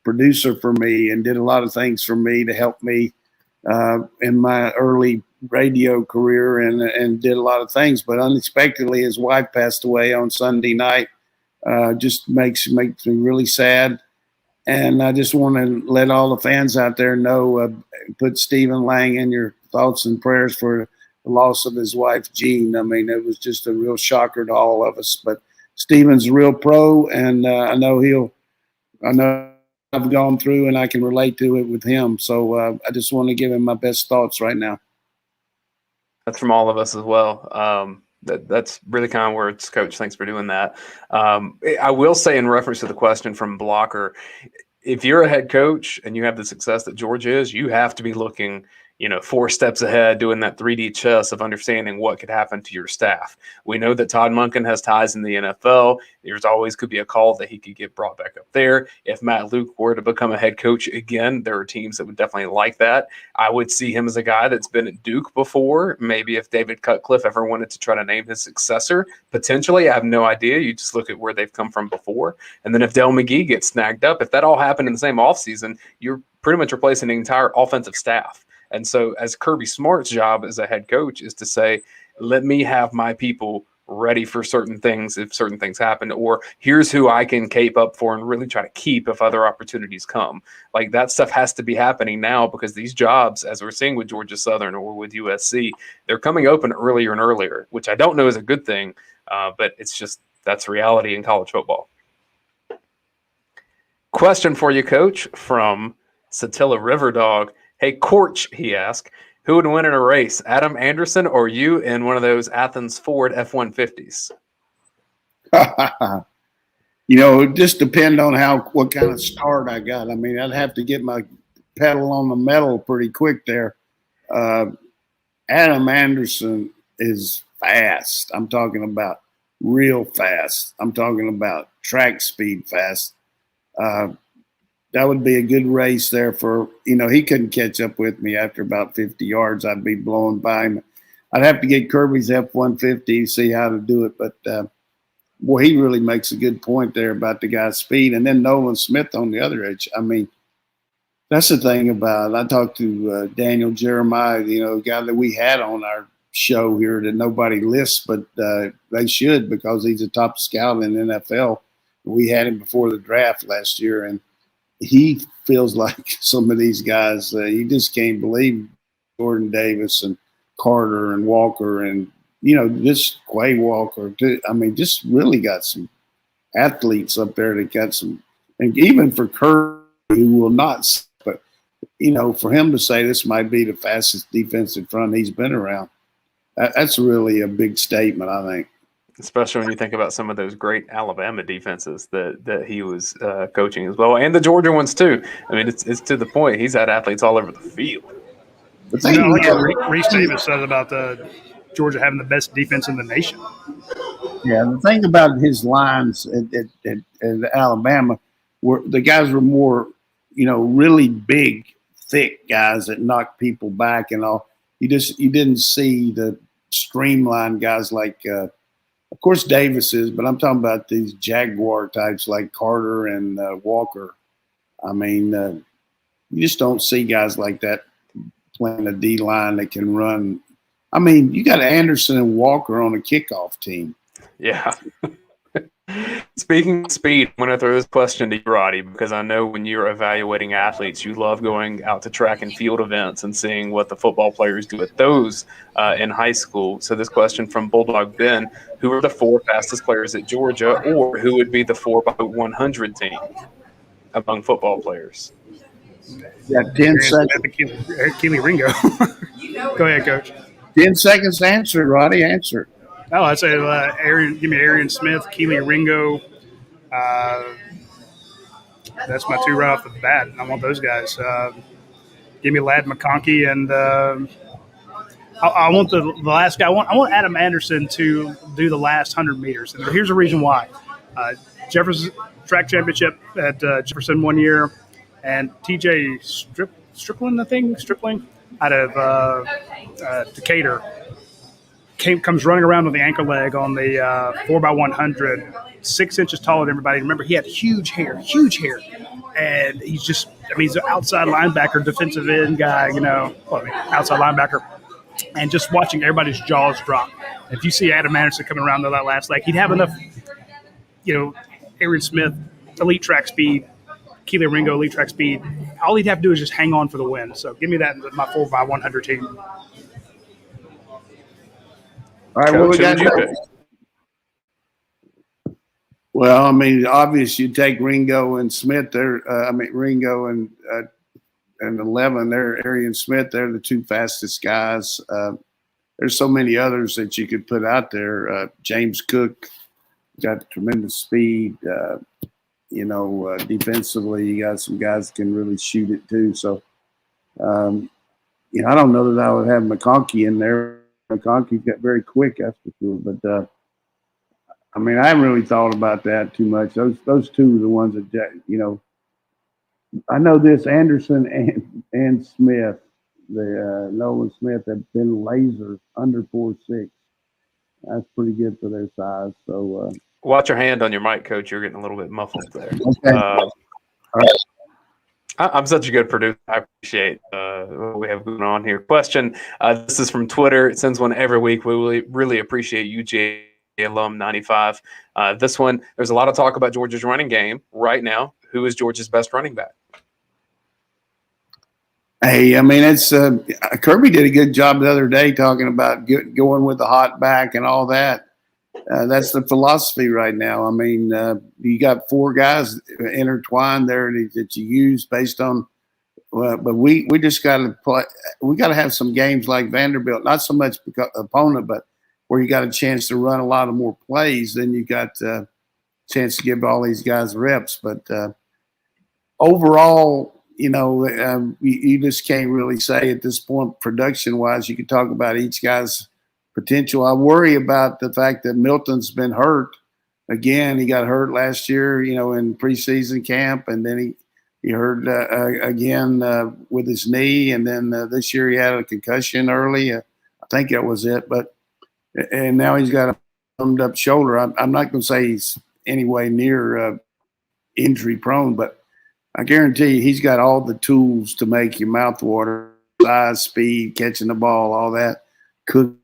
producer for me and did a lot of things for me to help me in my early radio career and did a lot of things. But unexpectedly, his wife passed away on Sunday night. Just makes me really sad. And I just want to let all the fans out there know, put Stephen Lang in your thoughts and prayers for the loss of his wife, Jean. I mean, it was just a real shocker to all of us. But Stephen's a real pro, and I know I've gone through and I can relate to it with him. So I just want to give him my best thoughts right now.
That's from all of us as well. That's really kind words, Coach. Thanks for doing that. I will say in reference to the question from Blocker, if you're a head coach and you have the success that Georgia is, you have to be looking 4 steps ahead, doing that 3D chess of understanding what could happen to your staff. We know that Todd Monken has ties in the NFL. There's always could be a call that he could get brought back up there. If Matt Luke were to become a head coach again, there are teams that would definitely like that. I would see him as a guy that's been at Duke before. Maybe if David Cutcliffe ever wanted to try to name his successor, potentially, I have no idea. You just look at where they've come from before. And then if Dale McGee gets snagged up, if that all happened in the same offseason, you're pretty much replacing the entire offensive staff. And so as Kirby Smart's job as a head coach is to say, let me have my people ready for certain things if certain things happen, or here's who I can cape up for and really try to keep if other opportunities come. Like that stuff has to be happening now because these jobs, as we're seeing with Georgia Southern or with USC, they're coming open earlier and earlier, which I don't know is a good thing, but it's just that's reality in college football. Question for you, Coach, from Satilla Riverdog. Hey, Corch, he asked, who would win in a race, Adam Anderson or you in one of those Athens Ford F-150s?
It just depend on what kind of start I got. I mean, I'd have to get my pedal on the metal pretty quick there. Adam Anderson is fast. I'm talking about real fast. I'm talking about track speed fast. That would be a good race there for, he couldn't catch up with me after about 50 yards. I'd be blowing by him. I'd have to get Kirby's F-150, see how to do it. But, boy, he really makes a good point there about the guy's speed. And then Nolan Smith on the other edge. I mean, that's the thing about it. I talked to Daniel Jeremiah, the guy that we had on our show here that nobody lists, but they should because he's a top scout in the NFL. We had him before the draft last year, and he feels like some of these guys, you just can't believe Jordan Davis and Carter and Walker and, just Quay Walker. Too. I mean, just really got some athletes up there that got some, and even for Kirby, who will not, but, for him to say this might be the fastest defensive front he's been around, That's really a big statement, I think.
Especially when you think about some of those great Alabama defenses that he was coaching as well, and the Georgia ones too. I mean, it's to the point. He's had athletes all over the field.
The thing,
I like what Reese Davis said about Georgia having the best defense in the nation.
Yeah, the thing about his lines at Alabama, the guys were more, really big, thick guys that knocked people back and all. You didn't see the streamlined guys like, of course, Davis is, but I'm talking about these Jaguar types like Carter and Walker. I mean, you just don't see guys like that playing a D line that can run. I mean, you got Anderson and Walker on a kickoff team.
Yeah. Speaking of speed, I'm going to throw this question to you, Roddy, because I know when you're evaluating athletes, you love going out to track and field events and seeing what the football players do at those in high school. So this question from Bulldog Ben, who are the 4 fastest players at Georgia, or who would be the 4x100 team among football players?
Yeah, 10 seconds.
Keely Ringo. Go ahead, Coach.
10 seconds to answer, Roddy. Answer.
Oh, I'd say give me Arian Smith, Keely Ringo. That's my 2 right off the bat. I want those guys. Give me Ladd McConkey, and I want the last guy. I want Adam Anderson to do the last 100 meters. And here's the reason why. Jefferson track championship at Jefferson one year, and TJ Stripling out of Decatur comes running around with the ankle leg on the 4x100, 6 inches taller than everybody. Remember, he had huge hair, and he's he's an outside linebacker, defensive end guy, outside linebacker, and just watching everybody's jaws drop. If you see Adam Anderson coming around to that last leg, he'd have enough, Aaron Smith, elite track speed, Keely Ringo, elite track speed. All he'd have to do is just hang on for the win. So give me that, my 4x100 team.
All right, what we got? Well, I mean, obvious you take Ringo and Smith. Ringo and 11. They're Arian Smith. They're the 2 fastest guys. There's so many others that you could put out there. James Cook got tremendous speed. Defensively, you got some guys that can really shoot it too. So, I don't know that I would have McConkey in there. McConkey got very quick, that's for sure. But I haven't really thought about that too much. Those 2 are the ones that I know this Anderson and Smith, the Nolan Smith, have been lasers under 4.6. That's pretty good for their size. So
watch your hand on your mic, Coach. You're getting a little bit muffled there.
Okay. All right.
I'm such a good producer. I appreciate what we have going on here. Question. This is from Twitter. It sends one every week. We really appreciate UGA alum 95. This one, there's a lot of talk about Georgia's running game right now. Who is Georgia's best running back?
Hey, it's Kirby did a good job the other day talking about going with the hot back and all that. That's the philosophy right now. You got 4 guys intertwined there that you use based on. But we just got to play. We got to have some games like Vanderbilt, not so much opponent, but where you got a chance to run a lot of more plays. Then you got a chance to give all these guys reps. But overall, you just can't really say at this point, production-wise. You can talk about each guy's potential. I worry about the fact that Milton's been hurt again. He got hurt last year, in preseason camp, and then he hurt again with his knee, and then this year he had a concussion early. I think that was it, and now he's got a thumbed up shoulder. I'm not going to say he's anyway near injury prone, but I guarantee you he's got all the tools to make your mouth water: size, speed, catching the ball, all that. Cook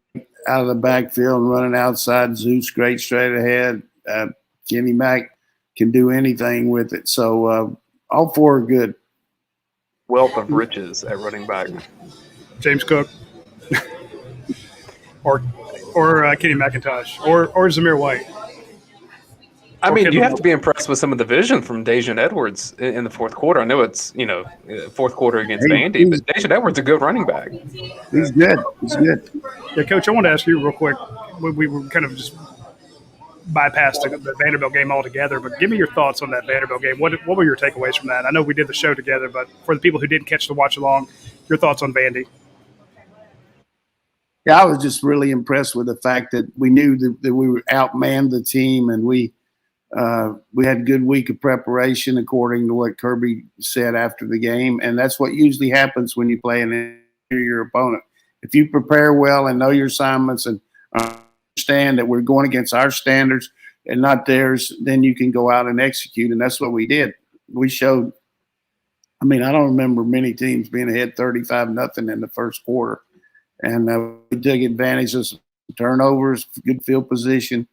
out of the backfield and running outside. Zeus great straight ahead. Kenny Mack can do anything with it. So all 4 are good.
Wealth of riches at running back.
James Cook, or Kenny McIntosh, or Zamir White.
I mean, you have to be impressed with some of the vision from Dejan Edwards in the fourth quarter. I know it's, fourth quarter against Vandy, but Dejan Edwards is a good running back.
He's good. He's good.
Yeah, Coach, I want to ask you real quick. We were kind of just bypassed the Vanderbilt game altogether, but give me your thoughts on that Vanderbilt game. What were your takeaways from that? I know we did the show together, but for the people who didn't catch the watch along, your thoughts on Vandy?
Yeah, I was just really impressed with the fact that we knew that we were outmanned the team, and we had a good week of preparation according to what Kirby said after the game, and that's what usually happens when you play an inferior opponent. If you prepare well and know your assignments and understand that we're going against our standards and not theirs, then you can go out and execute, and that's what we did. We showed. I mean, I don't remember many teams being ahead 35-0 in the first quarter, and we took advantage of some turnovers, good field position.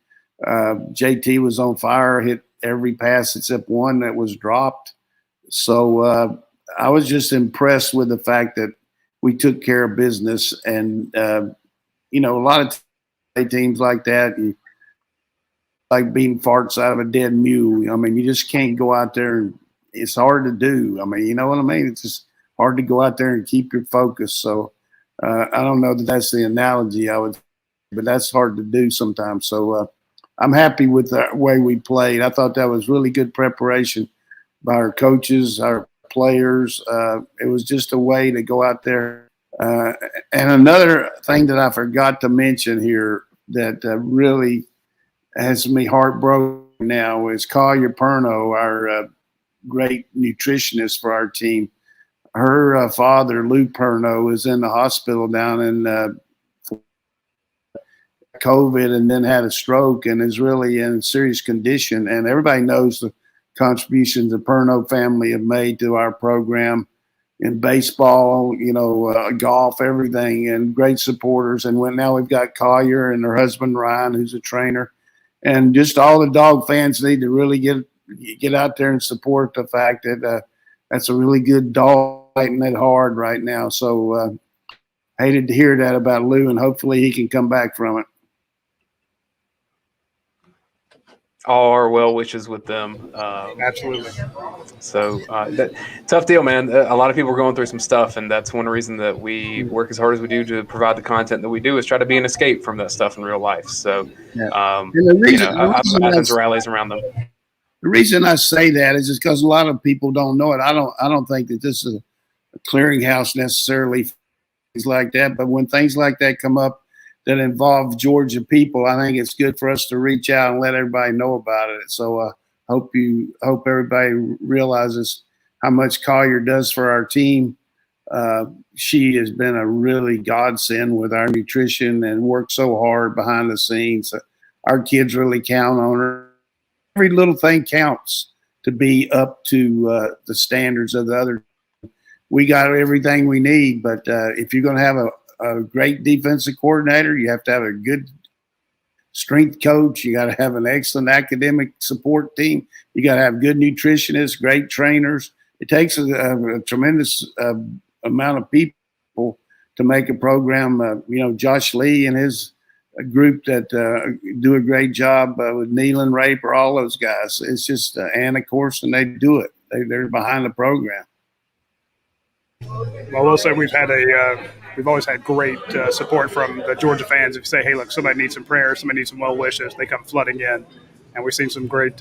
JT was on fire, hit every pass except one that was dropped. So I was just impressed with the fact that we took care of business. And, a lot of teams like that, and like beating farts out of a dead mule. I mean, you just can't go out there, and it's hard to do. I mean, you know what I mean? It's just hard to go out there and keep your focus. So I don't know that that's the analogy I would, but that's hard to do sometimes. So I'm happy with the way we played. I thought that was really good preparation by our coaches, our players. It was just a way to go out there. And another thing that I forgot to mention here that really has me heartbroken now is Collier Perno, our great nutritionist for our team. Her father, Lou Perno, is in the hospital down in COVID and then had a stroke and is really in serious condition. And everybody knows the contributions the Perno family have made to our program in baseball, golf, everything, and great supporters. And now we've got Collier and her husband, Ryan, who's a trainer. And just all the dog fans need to really get out there and support the fact that that's a really good dog fighting it hard right now. So hated to hear that about Lou, and hopefully he can come back from it.
All our well wishes with them.
Absolutely.
So tough deal, man. A lot of people are going through some stuff, and that's one reason that we work as hard as we do to provide the content that we do is try to be an escape from that stuff in real life. So, Athens rallies around them.
The reason I say that is just because a lot of people don't know it. I don't think that this is a clearinghouse necessarily, things like that. But when things like that come up that involve Georgia people, I think it's good for us to reach out and let everybody know about it. So hope everybody realizes how much Collier does for our team. She has been a really godsend with our nutrition and worked so hard behind the scenes. Our kids really count on her. Every little thing counts to be up to the standards of the other. We got everything we need, but if you're going to have a great defensive coordinator, you have to have a good strength coach. You got to have an excellent academic support team. You got to have good nutritionists, great trainers. It takes a tremendous amount of people to make a program. Josh Lee and his group that do a great job with Nealon, Raper, all those guys. It's just and of course, and they do it. They're behind the program.
Well, we'll say we've always had great support from the Georgia fans. If you say, hey, look, somebody needs some prayers, somebody needs some well wishes, they come flooding in. And we've seen some great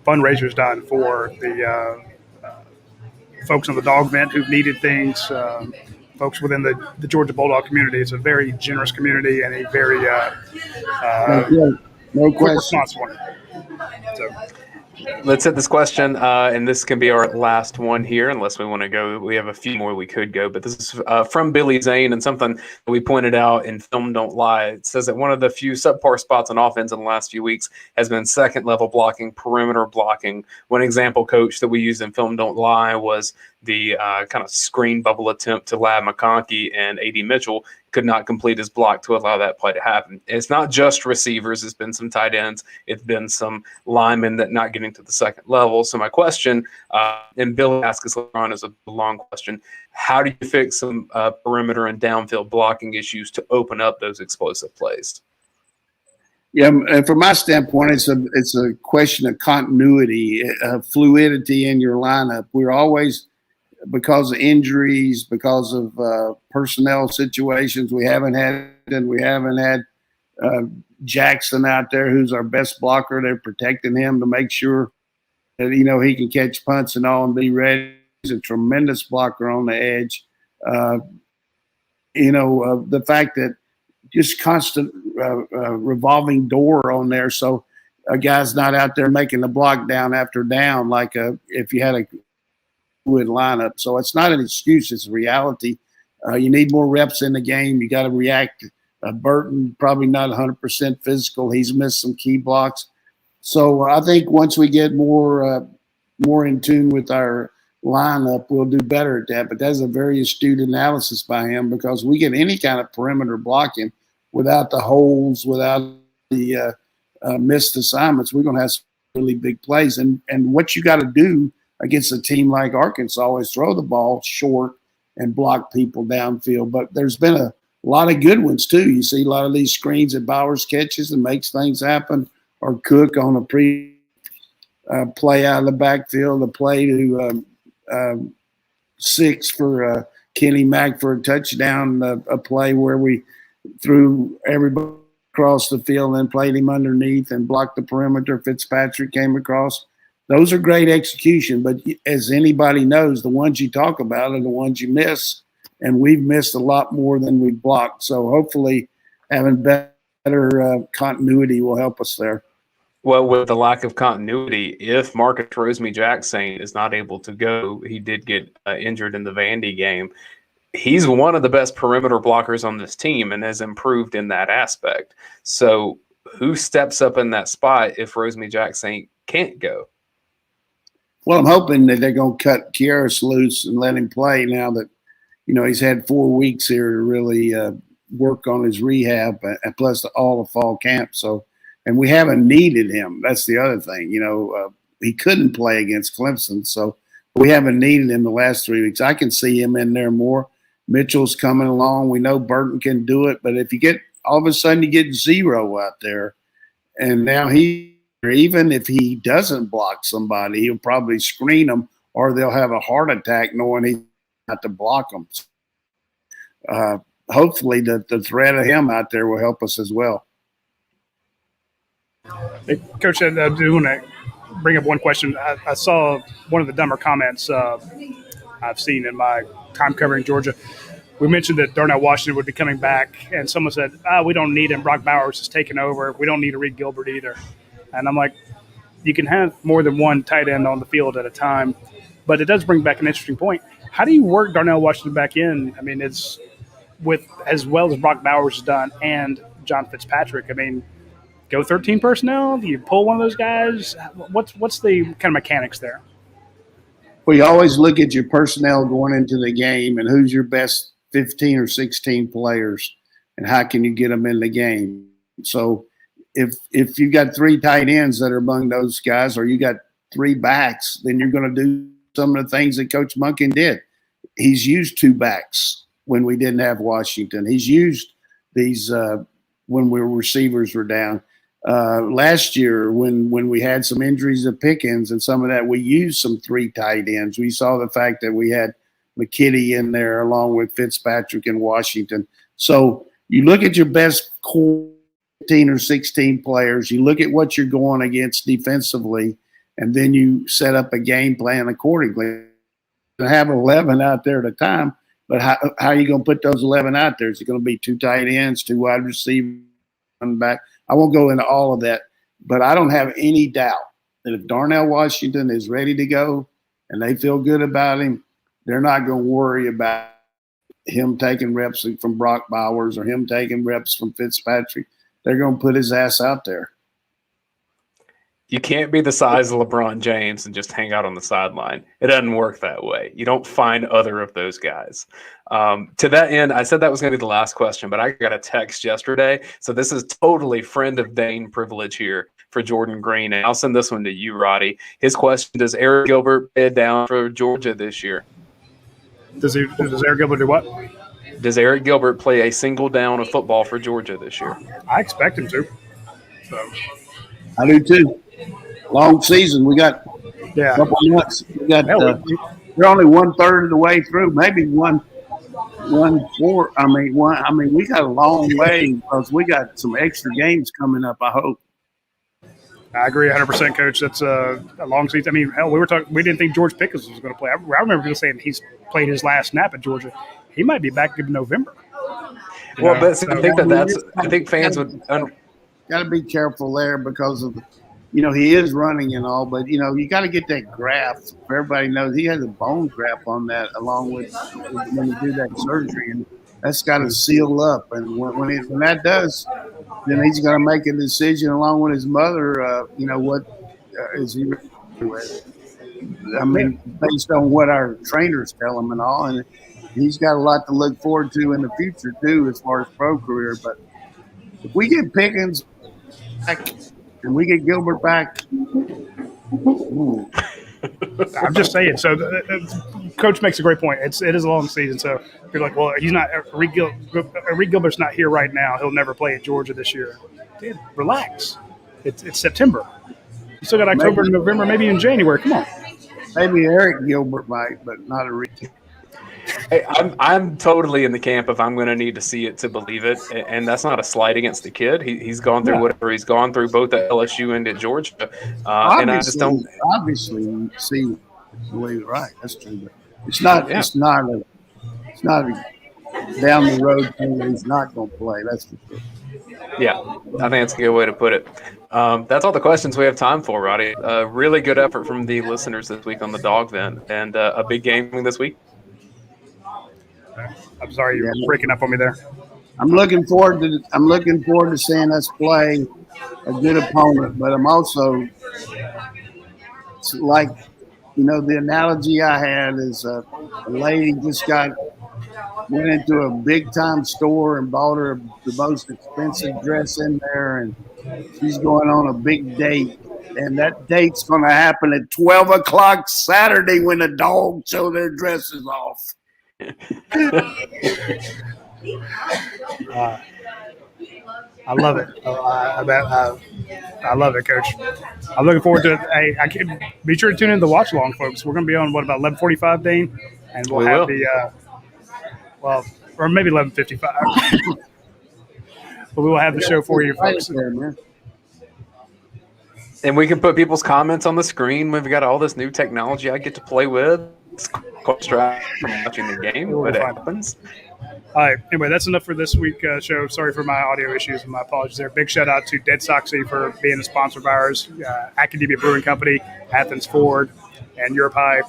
fundraisers done for the folks on the DawgVent who've needed things, folks within the Georgia Bulldog community. It's a very generous community and a very
no
quick
question.
response one. So.
Let's hit this question, and this can be our last one here, unless we want to go. We have a few more we could go, but this is from Billy Zane, and something that we pointed out in Film Don't Lie. It says that one of the few subpar spots on offense in the last few weeks has been second-level blocking, perimeter blocking. One example, Coach, that we used in Film Don't Lie was the kind of screen bubble attempt to Lab McConkey, and A.D. Mitchell could not complete his block to allow that play to happen. It's not just receivers. It's been some tight ends. It's been some linemen that not getting to the second level. So my question, and Bill asked us later on as a long question, how do you fix some perimeter and downfield blocking issues to open up those explosive plays?
Yeah, and from my standpoint, it's a question of continuity, fluidity in your lineup. We're always, because of injuries, because of personnel situations, we haven't had Jackson out there, who's our best blocker. They're protecting him to make sure that he can catch punts and all and be ready. He's a tremendous blocker on the edge. The fact that just constant revolving door on there, so a guy's not out there making the block down after down like if you had a good lineup. So it's not an excuse; it's a reality. You need more reps in the game. You got to react. Burton probably not 100% physical. He's missed some key blocks. So I think once we get more in tune with our lineup, we'll do better at that. But that's a very astute analysis by him, because we get any kind of perimeter blocking without the holes, without the missed assignments, we're going to have some really big plays. And what you got to do against a team like Arkansas is throw the ball short and block people downfield. But there's been a lot of good ones too. You see a lot of these screens that Bowers catches and makes things happen, or Cook on a play out of the backfield, a play to 6 for Kenny Mack for a touchdown, a play where we threw everybody across the field and played him underneath and blocked the perimeter. Fitzpatrick came across. Those are great execution, but as anybody knows, the ones you talk about are the ones you miss, and we've missed a lot more than we've blocked. So hopefully having better continuity will help us there.
Well, with the lack of continuity, if Marcus Rosemy-Jackson is not able to go, he did get injured in the Vandy game. He's one of the best perimeter blockers on this team and has improved in that aspect. So who steps up in that spot if Rosemy-Jackson can't go?
Well, I'm hoping that they're going to cut Kieras loose and let him play now that, he's had 4 weeks here to really work on his rehab, and plus all the fall camp. And we haven't needed him. That's the other thing. He couldn't play against Clemson, so we haven't needed him the last 3 weeks. I can see him in there more. Mitchell's coming along. We know Burton can do it, but if you get all of a sudden you get zero out there, and now even if he doesn't block somebody, he'll probably screen them, or they'll have a heart attack knowing he's not to block them. Hopefully the threat of him out there will help us as well.
Hey, Coach, I do want to bring up one question. I saw one of the dumber comments I've seen in my time covering Georgia. We mentioned that Darnell Washington would be coming back, and someone said, we don't need him. Brock Bowers is taking over. We don't need to Reed Gilbert either. And I'm like, you can have more than one tight end on the field at a time, but it does bring back an interesting point. How do you work Darnell Washington back in? I mean, it's with as well as Brock Bowers has done and John Fitzpatrick. I mean, go 13 personnel? Do you pull one of those guys? What's the kind of mechanics there?
Well, you always look at your personnel going into the game and who's your best 15 or 16 players and how can you get them in the game. So if you got 3 tight ends that are among those guys, or you got 3 backs, then you're going to do some of the things that Coach Monken did. He's used 2 backs when we didn't have Washington. He's used these when receivers were down. Last year, when we had some injuries to Pickens and some of that, we used some 3 tight ends. We saw the fact that we had McKitty in there along with Fitzpatrick and Washington. So you look at your best core 15 or 16 players, you look at what you're going against defensively, and then you set up a game plan accordingly. To have 11 out there at a time, but how are you going to put those 11 out there? Is it going to be 2 tight ends, 2 wide receivers, 1 back? I won't go into all of that, but I don't have any doubt that if Darnell Washington is ready to go and they feel good about him, they're not going to worry about him taking reps from Brock Bowers or him taking reps from Fitzpatrick. They're going to put his ass out there.
You can't be the size of LeBron James and just hang out on the sideline. It doesn't work that way. You don't find other of those guys. To that end, I said that was going to be the last question, but I got a text yesterday. So this is totally friend of Dane privilege here for Jordan Green. And I'll send this one to you, Roddy. His question, does Eric Gilbert bid down for Georgia this year?
Does Eric Gilbert do what?
Does Eric Gilbert play a single down of football for Georgia this year?
I expect him to. So
I do too. Long season. We got
yeah,
a couple months. We got.
Hell,
We're only 1/3 of the way through. Maybe one four. I mean, we got a long way because we got some extra games coming up. I hope.
I agree 100%, Coach. That's a long season. I mean, hell, we were talking. We didn't think George Pickens was going to play. I remember people saying he's played his last snap at Georgia. He might be back in November.
Well, but I think I think fans would.
Got to be careful there because of, he is running and all, but you got to get that graft. Everybody knows he has a bone graft on that, along with when you do that surgery, and that's got to seal up. And when that does, then he's going to make a decision along with his mother. What is he with? I mean, based on what our trainers tell him and all, and he's got a lot to look forward to in the future too, as far as pro career. But if we get Pickens back and we get Gilbert back,
I'm just saying. So, Coach makes a great point. It is a long season. So you're like, well, he's not. Reed Gilbert's not here right now. He'll never play at Georgia this year. Dude, relax. It's September. You still got October, November, maybe even January. Come on.
Maybe Eric Gilbert might, but not a Reed.
Hey, I'm totally in the camp of I'm going to need to see it to believe it, and that's not a slight against the kid. He's gone through whatever he's gone through, both at LSU and at Georgia, and I just don't.
Obviously, see, believe it, right? That's true, but it's not. Yeah. It's not a down the road thing that he's not going to play. That's for sure.
Yeah, I think that's a good way to put it. That's all the questions we have time for, Roddy. Really good effort from the listeners this week on the DawgVent, and a big game this week.
I'm sorry, you're breaking up on me there.
I'm looking forward to seeing us play a good opponent, but I'm also like, the analogy I had is a lady just went into a big time store and bought her the most expensive dress in there, and she's going on a big date. And that date's going to happen at 12 o'clock Saturday when the dogs show their dresses off.
I love it. I love it, Coach. I'm looking forward to it. Hey, I can be sure to tune in to watch along, folks. We're going to be on about 11:45, Dane, and we'll have the or maybe 11:55. But we will have the show for you, folks.
And we can put people's comments on the screen. We've got all this new technology I get to play with. It's quite distracting from watching the game, but it happens.
All right. Anyway, that's enough for this week's show. Sorry for my audio issues and my apologies there. Big shout out to Dead Soxy for being a sponsor of ours, Academia Brewing Company, Athens Ford, and Europe High.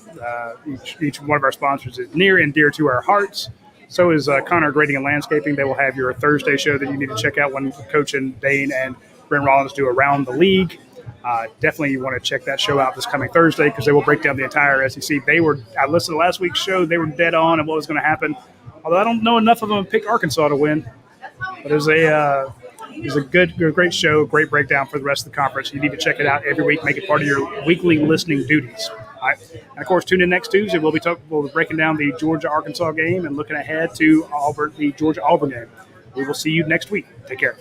Each one of our sponsors is near and dear to our hearts. So is Connor Grading and Landscaping. They will have your Thursday show that you need to check out when Coach and Dane and Brent Rollins do Around the League. Definitely you want to check that show out this coming Thursday because they will break down the entire SEC. I listened to last week's show. They were dead on and what was going to happen. Although I don't know enough of them to pick Arkansas to win. But it was a great show, great breakdown for the rest of the conference. You need to check it out every week. Make it part of your weekly listening duties. All right. And, of course, tune in next Tuesday. We'll be breaking down the Georgia-Arkansas game and looking ahead to the Georgia-Auburn game. We will see you next week. Take care.